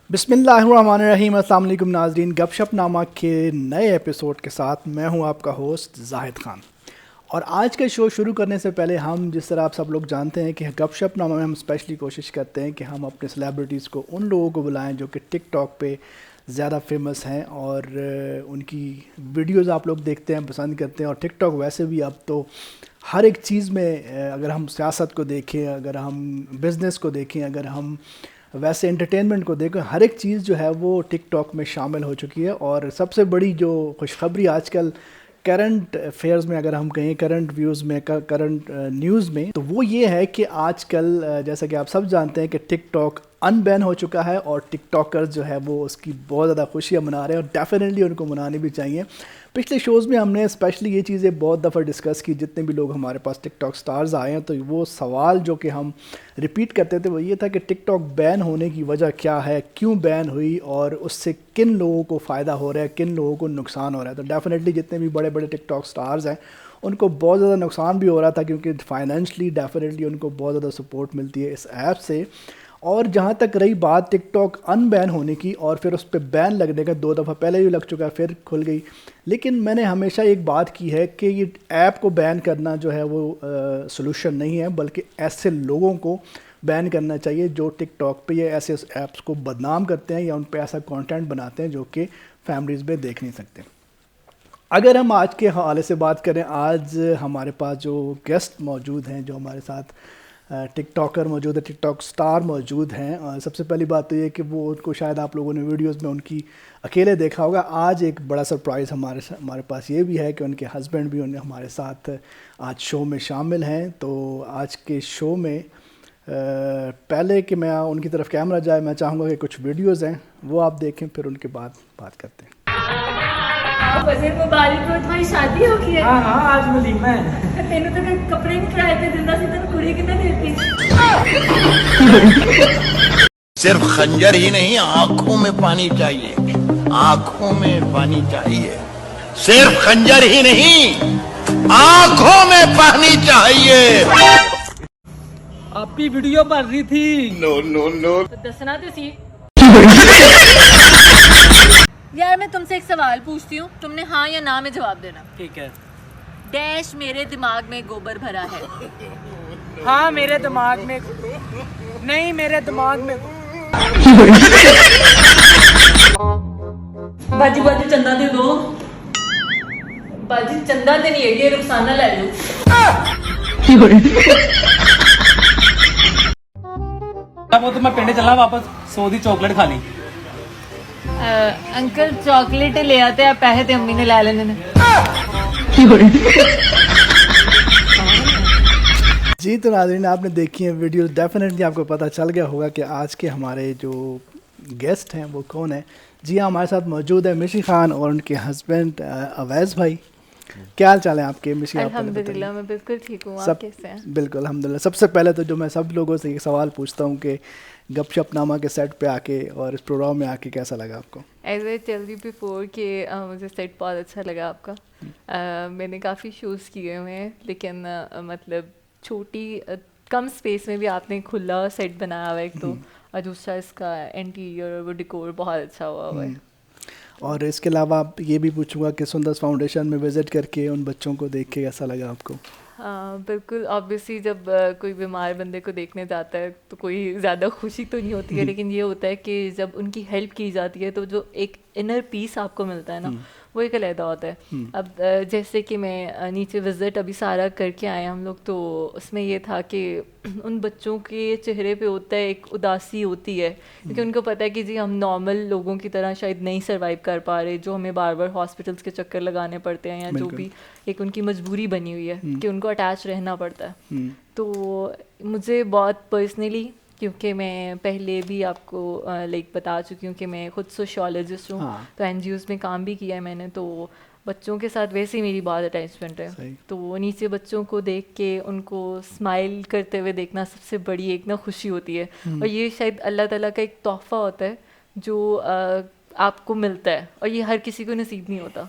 बिस्मिल्लाहिर्रहमानिर्रहीम। अस्सलाम वालेकुम नाज़रीन, गपशप नामा के नए एपिसोड के साथ मैं हूं आपका होस्ट जाहिद ख़ान। और आज का शो शुरू करने से पहले हम जिस तरह आप सब लोग जानते हैं कि गपशप नामा में हम स्पेशली कोशिश करते हैं कि हम अपने सेलिब्रिटीज़ को उन लोगों को बुलाएं जो कि टिकटॉक पे ज़्यादा फेमस हैं और उनकी वीडियोज़ आप लोग देखते हैं, पसंद करते हैं। और टिकटॉक वैसे भी अब तो हर एक चीज़ में अगर हम सियासत को देखें, अगर हम बिज़नेस को देखें, अगर हम वैसे एंटरटेनमेंट को देखें, हर एक चीज़ जो है वो टिकटॉक में शामिल हो चुकी है। और सबसे बड़ी जो खुशखबरी आजकल करंट अफेयर्स में, अगर हम कहें करंट व्यूज़ में, करंट न्यूज़ में, तो वो ये है कि आजकल जैसा कि आप सब जानते हैं कि टिकटॉक अनबैन हो चुका है और टिकटॉकर्स जो है वो उसकी बहुत ज़्यादा खुशियाँ मना रहे हैं और डेफिनेटली उनको मनानी भी चाहिए। पिछले शोज़ में हमने स्पेशली ये चीज़ें बहुत दफ़ा डिस्कस की, जितने भी लोग हमारे पास टिकटॉक स्टार्स आए हैं, तो वो सवाल जो कि हम रिपीट करते थे वो ये था कि टिकटॉक बैन होने की वजह क्या है, क्यों बैन हुई और उससे किन लोगों को फ़ायदा हो रहा है, किन लोगों को नुकसान हो रहा है। तो डेफिनेटली जितने भी बड़े बड़े टिकटॉक स्टार्स हैं उनको बहुत ज़्यादा नुकसान भी हो रहा था, क्योंकि फाइनेंशली डेफिनेटली उनको बहुत ज़्यादा सपोर्ट मिलती है इस ऐप से। और जहाँ तक रही बात टिकटॉक अनबैन होने की और फिर उस पर बैन लगने का, 2 दफ़ा पहले भी लग चुका है, फिर खुल गई। लेकिन मैंने हमेशा एक बात की है कि ये ऐप को बैन करना जो है वो सॉल्यूशन नहीं है, बल्कि ऐसे लोगों को बैन करना चाहिए जो टिकटॉक पे ये ऐसे ऐप्स को बदनाम करते हैं या उन पे ऐसा कंटेंट बनाते हैं जो कि फैमिलीज़ में देख नहीं सकते। अगर हम आज के हवाले से बात करें, आज हमारे पास जो गेस्ट मौजूद हैं, जो हमारे साथ टिकटॉकर मौजूद है, टिकटॉक स्टार मौजूद हैं। और सबसे पहली बात तो ये कि वो उनको शायद आप लोगों ने वीडियोस में उनकी अकेले देखा होगा। आज एक बड़ा सरप्राइज़ हमारे पास ये भी है कि उनके हस्बैंड भी उन्हें हमारे साथ आज शो में शामिल हैं। तो आज के शो में पहले कि मैं उनकी तरफ कैमरा जाए, मैं चाहूँगा कि कुछ वीडियोज़ हैं वो आप देखें, फिर उनके बाद बात करते हैं। फजल मुबारक हो, तुम्हारी शादी हो गई है। हाँ हाँ, आज वलीमा है। तेनू तो कोई कपड़े नहीं कराए थे, दिंदा सी तेनू कुड़ी कितना देती। सिर्फ खंजर ही नहीं, आंखों में पानी चाहिए, आंखों में पानी चाहिए। सिर्फ खंजर ही नहीं, आंखों में पानी चाहिए। आपकी वीडियो बन रही थी। No no no. तो दसना तो सी। यार मैं तुमसे एक सवाल पूछती हूँ, तुमने हाँ या ना में जवाब देना। ठीक है। डैश मेरे दिमाग में गोबर भरा है। हाँ मेरे दिमाग में नहीं, मेरे दिमाग में। बाजी बाजी चंदा दे दो। बाजी चंदा ते नहीं है, ये रुखसाना ले लो। वो तो मैं पिंड चला वापस 100 दी चॉकलेट खानी। अंकल चॉकलेट ले आते, आप पैसे ते अम्मी ने ले लेने ने। जी तो नाज़रीन, आपने देखी है वीडियो, डेफिनेटली आपको पता चल गया होगा कि आज के हमारे जो गेस्ट हैं वो कौन है। जी हाँ, हमारे साथ मौजूद है मिशी खान और उनके हस्बैंड अवैज़ भाई। क्या हाल चाल है आपके मिशी? अल्हम्दुलिल्लाह मैं बिल्कुल ठीक हूँ, आप सब कैसे हैं? बिल्कुल अल्हम्दुलिल्लाह। सबसे पहले तो जो मैं सब लोगों से ये सवाल पूछता हूँ कि गपशप नामा के सेट पे आके और इस प्रोग्राम में आके कैसा लगा आपको? As I tell you before कि मुझे सेट बहुत अच्छा लगा आपका। मैंने काफ़ी शोज़ किए हुए हैं, लेकिन मतलब छोटी कम स्पेस में भी आपने खुला सेट बनाया हुआ है एक तो, और दूसरा इसका इंटीरियर और वो डेकोर बहुत अच्छा हुआ है। और इसके अलावा आप ये भी पूछूंगा कि सुंदर्स फाउंडेशन में विज़िट करके उन बच्चों को देख के कैसा लगा आपको? हाँ बिल्कुल, ऑब्वियसली जब कोई बीमार बंदे को देखने जाता है तो कोई ज़्यादा खुशी तो नहीं होती है, लेकिन ये होता है कि जब उनकी हेल्प की जाती है तो जो एक इनर पीस आपको मिलता है ना, वो एक अलग होता है। अब जैसे कि मैं नीचे विज़िट अभी सारा करके आए हम लोग, तो उसमें ये था कि उन बच्चों के चेहरे पे होता है एक उदासी होती है, क्योंकि उनको पता है कि जी हम नॉर्मल लोगों की तरह शायद नहीं सर्वाइव कर पा रहे, जो हमें बार बार हॉस्पिटल्स के चक्कर लगाने पड़ते हैं, या जो भी एक उनकी मजबूरी बनी हुई है कि उनको अटैच रहना पड़ता है। तो मुझे बहुत पर्सनली, क्योंकि मैं पहले भी आपको लाइक बता चुकी हूँ कि मैं खुद सोशियोलॉजिस्ट हूँ, तो एनजीओज़ में काम भी किया है मैंने, तो बच्चों के साथ वैसे ही मेरी बहुत अटैचमेंट है। तो नीचे बच्चों को देख के उनको स्माइल करते हुए देखना सबसे बड़ी एक ना खुशी होती है, और ये शायद अल्लाह ताला का एक तोहफ़ा होता है जो आपको मिलता है, और ये हर किसी को नसीब नहीं होता।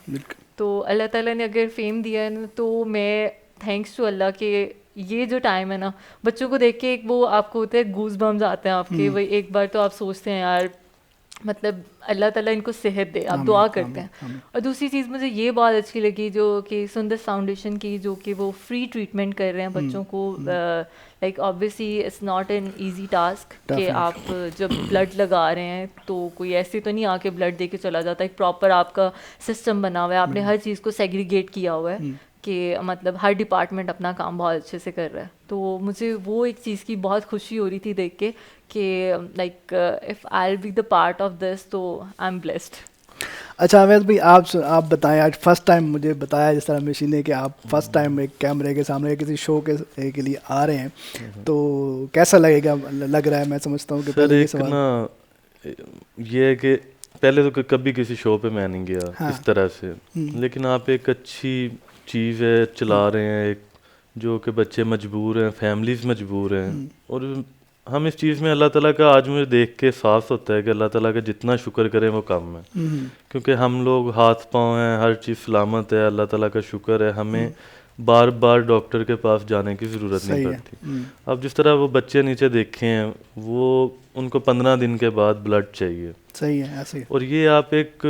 तो अल्लाह ताला ने अगर फेम दिया है ना, तो मैं थैंक्स टू अल्लाह के ये जो टाइम है ना, बच्चों को देख के एक वो आपको होता है गूज बम्स आते हैं आपके, वही एक बार तो आप सोचते हैं यार मतलब अल्लाह ताला इनको सेहत दे, आप दुआ करते हैं। और दूसरी चीज़ मुझे ये बहुत अच्छी लगी जो कि सुंदर फाउंडेशन की, जो कि वो फ्री ट्रीटमेंट कर रहे हैं बच्चों को। Like obviously it's not an easy task कि आप जब ब्लड लगा रहे हैं तो कोई ऐसे तो नहीं आके ब्लड दे के चला जाता, एक प्रॉपर आपका सिस्टम बना हुआ है, आपने हर चीज़ को सेग्रीगेट किया हुआ है कि मतलब हर डिपार्टमेंट अपना काम बहुत अच्छे से कर रहा है। तो मुझे वो एक चीज़ की बहुत खुशी हो रही थी देख के कि like if I will be the part of this, तो आई एम ब्लेस्ड। अच्छा अवैध भाई, आप बताएं, आज फर्स्ट टाइम मुझे बताया जिस तरह मिशी ने कि आप फर्स्ट टाइम एक कैमरे के सामने किसी शो के लिए आ रहे हैं, तो कैसा लग रहा है? मैं समझता हूँ कि पहले एक ना ये है कि पहले तो कभी किसी शो पे मैं नहीं गया इस तरह से, लेकिन आप एक अच्छी चीज़ है चला रहे हैं, एक जो कि बच्चे मजबूर हैं, फैमिलीज मजबूर हैं, और हम इस चीज़ में अल्लाह ताला का आज मुझे देख के एहसास होता है कि अल्लाह ताला का जितना शुक्र करें वो कम है, क्योंकि हम लोग हाथ पाँव हैं, हर चीज़ सलामत है, अल्लाह ताला का शुक्र है, हमें बार बार डॉक्टर के पास जाने की ज़रूरत नहीं पड़ती। अब जिस तरह वो बच्चे नीचे देखे हैं, वो उनको 15 दिन के बाद ब्लड चाहिए। सही है, ऐसे। और ये आप एक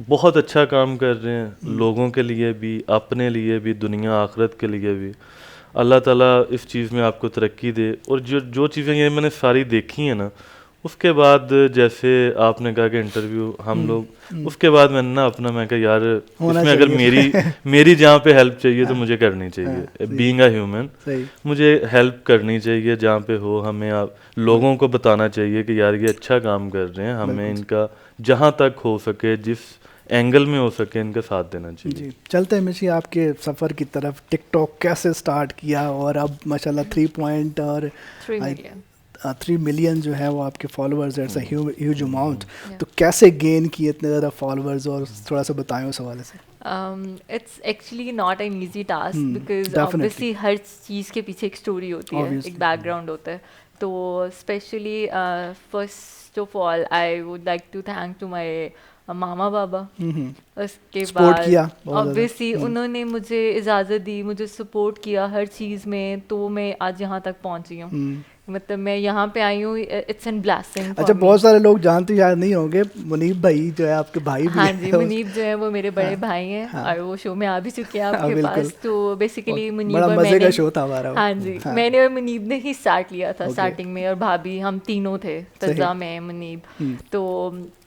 बहुत अच्छा काम कर रहे हैं, लोगों के लिए भी, अपने लिए भी, दुनिया आखिरत के लिए भी। अल्लाह ताला इस चीज़ में आपको तरक्की दे। और जो चीज़ें ये मैंने सारी देखी हैं ना, उसके बाद जैसे आपने कहा कि इंटरव्यू हम लोग, उसके बाद मैंने ना अपना, मैं कहा यार इसमें अगर मेरी जहाँ पे हेल्प चाहिए तो मुझे करनी चाहिए। बीइंग अ ह्यूमन मुझे हेल्प करनी चाहिए जहाँ पे हो। हमें आप लोगों को बताना चाहिए कि यार ये अच्छा काम कर रहे हैं, हमें इनका जहाँ तक हो सके, जिस एंगल में हो सके, इनका साथ देना चाहिए। जी, चलते हैं मिशी आपके सफ़र की तरफ। टिकटॉक कैसे स्टार्ट किया और अब माशाल्लाह 3 मिलियन जो है वो आपके followers, it's a huge amount. तो कैसे गेन किए इतने ज़्यादा फॉलोअर्स, और थोड़ा सा बताएं उस हवाले से। It's actually not an easy task, because obviously हर चीज़ के पीछे एक स्टोरी होती है, एक बैकग्राउंड होता है। तो specially first of all I would like to thank to my मामा बाबा। उसके बाद ऑब्वियसली उन्होंने मुझे इजाज़त दी, मुझे सपोर्ट किया हर चीज़ में, तो मैं आज यहाँ तक पहुँची हूँ। मतलब मैं यहाँ पे आई हूँ, इट्स एन ब्लेसिंग। अच्छा, बहुत सारे लोग जानते शायद नहीं होंगे, मुनीब भाई जो है आपके भाई भी। हाँ जी, मुनीब जो है वो मेरे बड़े भाई हैं, और वो शो में आ भी चुके हैं आपके पास। तो बेसिकली मुनीब बड़ा मजे का शो था हमारा। हाँ जी, मैंने और मुनीब ने ही स्टार्ट लिया था स्टार्टिंग में, और भाभी, हम तीनों थे, तज़ा, मैं, मुनीब। तो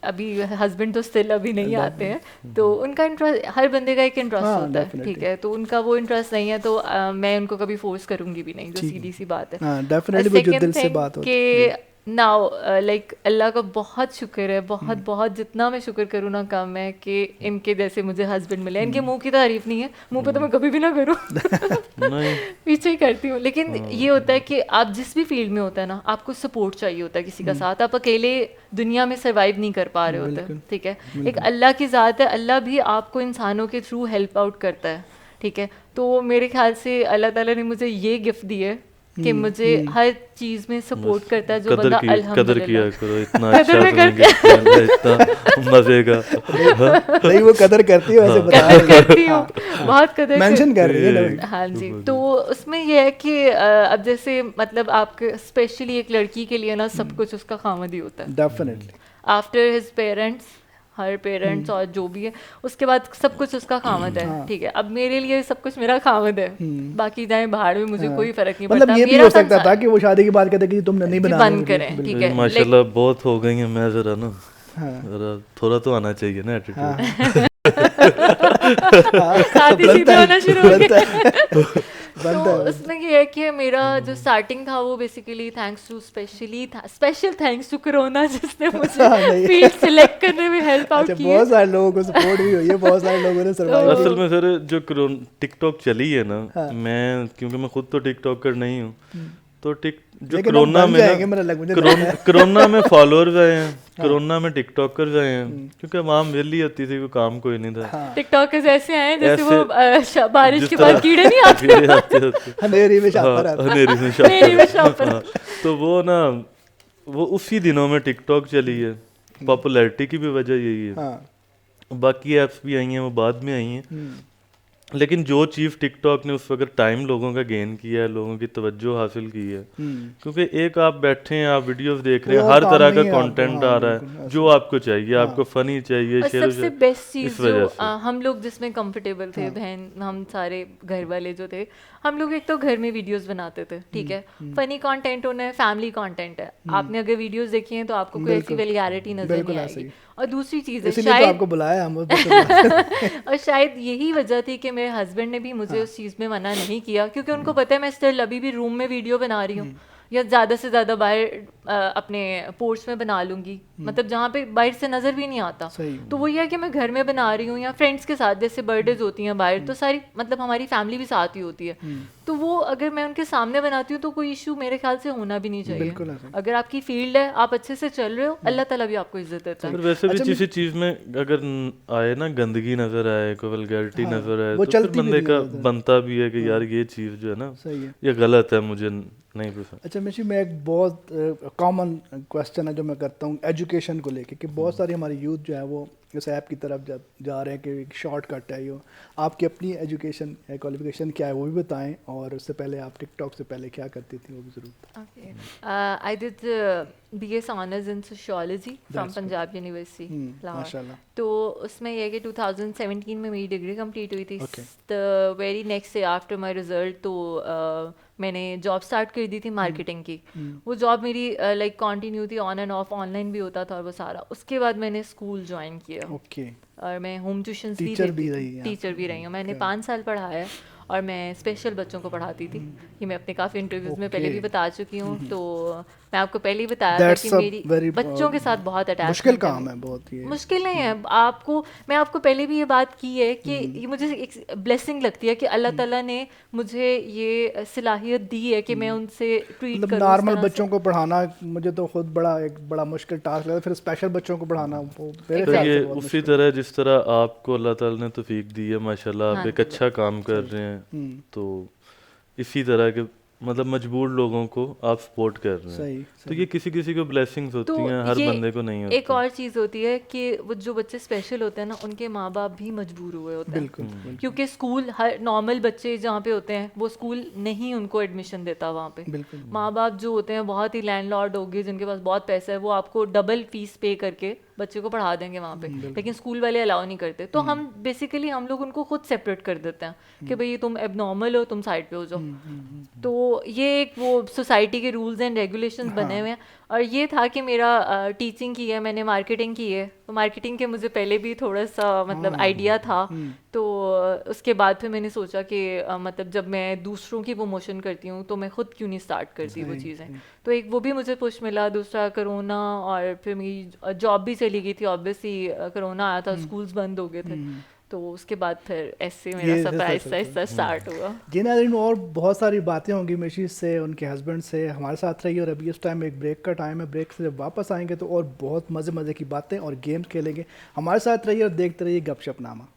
अभी हस्बैंड तो स्टिल अभी नहीं आते हैं, तो उनका इंटरेस्ट, हर बंदे का एक इंटरेस्ट होता है, ठीक है। तो उनका वो इंटरेस्ट नहीं है, तो मैं उनको कभी फोर्स करूंगी भी नहीं, जो सीधी सी बात है। दिल से बात होती है। नाउ लाइक अल्लाह का बहुत शुक्र है, बहुत जितना मैं शुक्र करूँ ना कम है कि इनके जैसे मुझे हस्बैंड मिले। इनके मुंह की तारीफ नहीं है, मुंह पे तो मैं कभी भी ना करूँ पीछे ही करती हूँ। लेकिन ये होता है कि आप जिस भी फील्ड में होता है ना, आपको सपोर्ट चाहिए होता है किसी का साथ। आप अकेले दुनिया में सर्वाइव नहीं कर पा रहे होते, ठीक है। एक अल्लाह की ज़ात है, अल्लाह भी आपको इंसानों के थ्रू हेल्प आउट करता है, ठीक है। तो मेरे ख्याल से अल्लाह ताला ने मुझे ये गिफ्ट दी है कि मुझे हर चीज में सपोर्ट करता है, जो बंदा अल्हम्दुलिल्लाह। कदर किया करो, इतना अच्छा इतना मजे का। नहीं, वो कदर करती है, वैसे बता कदर करती हूँ, बहुत कदर मेंशन कर रही है। हाँ जी, तो उसमें ये है कि अब जैसे मतलब आपके स्पेशली एक लड़की के लिए ना सब कुछ उसका खामद ही होता है, डेफिनेटली। आफ्टर हिज पेरेंट्स, हर पेरेंट्स और जो भी है, उसके बाद सब कुछ उसका खामद है, ठीक है। अब मेरे लिए सब कुछ मेरा खामद है, बाकी जाए बाहर में मुझे कोई फर्क नहीं पड़ता। मतलब ये भी हो सकता था कि वो शादी की बात कहते कि तुमने नहीं बनाया, बंद करें, ठीक है। माशाल्लाह बहुत हो गई है, मैं जरा ना जरा थोड़ा तो आना चाहिए ना एटीट्यूड। शादी सीधे होना शुरू हो गया। तो उसमें ये है कि मेरा जो स्टार्टिंग था वो basically thanks to special thanks to corona, जिसने मुझे फील्ड सिलेक्ट करने में हेल्प आउट की। बहुत सारे लोगों को सपोर्ट भी हुई है, बहुत सारे लोगों ने सर्वाइव। असल में सर जो टिकटॉक चली है ना, मैं क्योंकि मैं खुद तो टिकटॉकर नहीं हूँ, तो जो कोरोना में कोरोना में फॉलोअर्स आए हैं, कोरोना में टिकटॉकर्स आए हैं, क्योंकि आवाम वेली होती थी, कोई काम कोई नहीं था। टिकटॉकर्स ऐसे आए जैसे वो बारिश के बाद कीड़े नहीं आते, अंधेरी में शापर। तो वो ना, वो उसी दिनों में टिकटॉक चली है, पॉपुलैरिटी की भी वजह यही है। बाकी ऐप्स भी आई हैं, वो बाद में आई हैं। लेकिन जो चीज़ टिकटॉक ने उस वक्त टाइम लोगों का गेन किया है, लोगों की तवज्जो हासिल की है, क्योंकि एक आप बैठे हैं, आप वीडियोस देख रहे हैं, कोई हर और तरह काम का नहीं है आपको, कंटेंट हाँ, आ रहा बिल्कुल, है ऐसा। जो आपको चाहिए, आपको फनी चाहिए, और शेर सबसे बेस्ट इस चीज़ वजह जो से। हम लोग जिसमें कंफर्टेबल थे, बहन हम सारे घर वाले जो थे, हम लोग एक तो घर में वीडियोस बनाते थे, ठीक है, फनी कंटेंट होना है, फैमिली कंटेंट है, आपने अगर वीडियोस देखी हैं तो आपको कोई ऐसी बिल्कुल, वल्गैरिटी नजर बिल्कुल नहीं ऐसे आएगी। ही। और दूसरी चीज़ है इसीलिए तो शायद आपको बुलाया हम बस और शायद यही वजह थी कि मेरे हस्बैंड ने भी मुझे उस चीज़ में मना नहीं किया, क्योंकि उनको पता है मैं स्टिल अभी भी रूम में वीडियो बना रही हूँ, या ज़्यादा से ज़्यादा बाहर अपने पोर्च में बना लूँगी, मतलब जहाँ पे बाहर से नज़र भी नहीं आता। सही। तो वो ये है कि मैं घर में बना रही हूँ या फ्रेंड्स के साथ, जैसे बर्थडेज होती हैं बाहर, तो सारी मतलब हमारी फैमिली भी साथ ही होती है, तो वो अगर मैं उनके सामने बनाती हूँ तो कोई इशू मेरे ख्याल से होना भी नहीं चाहिए। बिल्कुल ऐसा ही। अगर आपकी फील्ड है, आप अच्छे से चल रहे हो, अल्लाह ताला भी आपको इज्जत देता है। पर वैसे भी अच्छा, किसी चीज़ में अगर आए ना, गंदगी नजर आए, कोई वल्गैरिटी नजर आए, वो तो फिर चलती भी बंदे नहीं का है ज़्यादा। बनता भी है कि यार ये चीज़ जो है ना, सही है। ये गलत है, मुझे नहीं पसंद। अच्छा मिशी, मैं एक बहुत कॉमन क्वेश्चन है जो मैं करता हूँ एजुकेशन को लेके, कि बहुत सारी हमारी यूथ जो है वो इस ऐप की तरफ जा रहे हैं कि एक शॉर्टकट है ये। आपकी अपनी एजुकेशन क्वालिफिकेशन क्या है वो भी बताएं, और उससे पहले आप टिकटॉक से पहले क्या करती थी वो भी ज़रूर बताएं। Okay. I did BS honors in sociology from That's good. Punjab University, Lahore. माशाल्लाह। तो उसमें यह है कि 2017 में मेरी डिग्री कंप्लीट हुई थी। Okay. The very next day after my result तो मैंने जॉब स्टार्ट कर दी थी मार्केटिंग की। वो जॉब मेरी लाइक कंटिन्यू थी, ऑन एंड ऑफ, ऑनलाइन भी होता था और वो सारा। उसके बाद मैंने स्कूल ज्वाइन किया ओके। और मैं होम ट्यूशन टीचर भी रही हैं आप? टीचर भी रही हूँ। मैंने 5 साल पढ़ाया है और मैं स्पेशल बच्चों को पढ़ाती थी। ये मैं अपने काफ़ी इंटरव्यूज़ में पहले भी बता चुकी हूँ। तो मैं आपको पहले ही बताया था That's कि a मेरी very, बच्चों के साथ बहुत अटैचमेंट मुश्किल काम है बहुत ये। मुश्किल नहीं है। मैं आपको पहले भी ये बात की है कि ये मुझे एक ब्लेसिंग लगती है कि अल्लाह ताला ने मुझे ये सलाहियत दी है कि मैं उनसे ट्रीट मतलब करूँ। नॉर्मल बच्चों को पढ़ाना मुझे तो खुद एक बड़ा मुश्किल टास्क लगता है, फिर स्पेशल बच्चों को पढ़ाना वो मेरे तो ख्याल ये से बहुत उसी मुश्किल। तरह जिस तरह आपको अल्लाह ताला ने तौफीक दी है, माशाल्लाह आप हाँ। एक अच्छा काम कर रहे हैं, तो इसी तरह के मतलब मजबूर लोगों को आप सपोर्ट कर रहे हैं। सही तो ये किसी किसी को ब्लेसिंग्स होती तो हैं, हर ये बंदे को नहीं होती। एक और चीज़ होती है कि वो जो बच्चे स्पेशल होते हैं ना, उनके माँ बाप भी मजबूर हुए होते हैं। बिल्कुल क्योंकि स्कूल, हर नॉर्मल बच्चे जहाँ पे होते हैं वो स्कूल नहीं उनको एडमिशन देता वहाँ पे। बिल्कुल। माँ बाप जो होते हैं बहुत ही लैंडलॉर्ड हो गए, जिनके पास बहुत पैसा है, वो आपको डबल फीस पे करके बच्चे को पढ़ा देंगे वहाँ पे, लेकिन स्कूल वाले अलाउ नहीं करते। तो हम बेसिकली हम लोग उनको खुद सेपरेट कर देते हैं कि भाई तुम एबनॉर्मल हो, तुम साइड पे हो जाओ। तो ये एक वो सोसाइटी के रूल्स एंड रेगुलेशंस बने हुए हैं। और ये था कि मेरा टीचिंग की है, मैंने मार्केटिंग की है, तो मार्केटिंग के मुझे पहले भी थोड़ा सा मतलब आइडिया था। तो उसके बाद फिर मैंने सोचा कि मतलब जब मैं दूसरों की प्रमोशन करती हूँ तो मैं खुद क्यों नहीं स्टार्ट करती वो चीज़ें। तो एक वो भी मुझे पुश मिला, दूसरा कोरोना, और फिर मेरी जॉब भी चली गई थी ऑब्वियसली, कोरोना आया था, स्कूल्स बंद हो गए थे। तो उसके बाद फिर ऐसे मेरा ये सफ़र ऐसा आहिस्ता स्टार्ट हुआ। जी नाज़रीन, और बहुत सारी बातें होंगी मिशी से, उनके हस्बैंड से, हमारे साथ रहिए। और अभी इस टाइम एक ब्रेक का टाइम है, ब्रेक से जब वापस आएंगे तो और बहुत मज़े मज़े की बातें और गेम्स खेलेंगे। हमारे साथ रहिए और देखते रहिए गपशपनामा।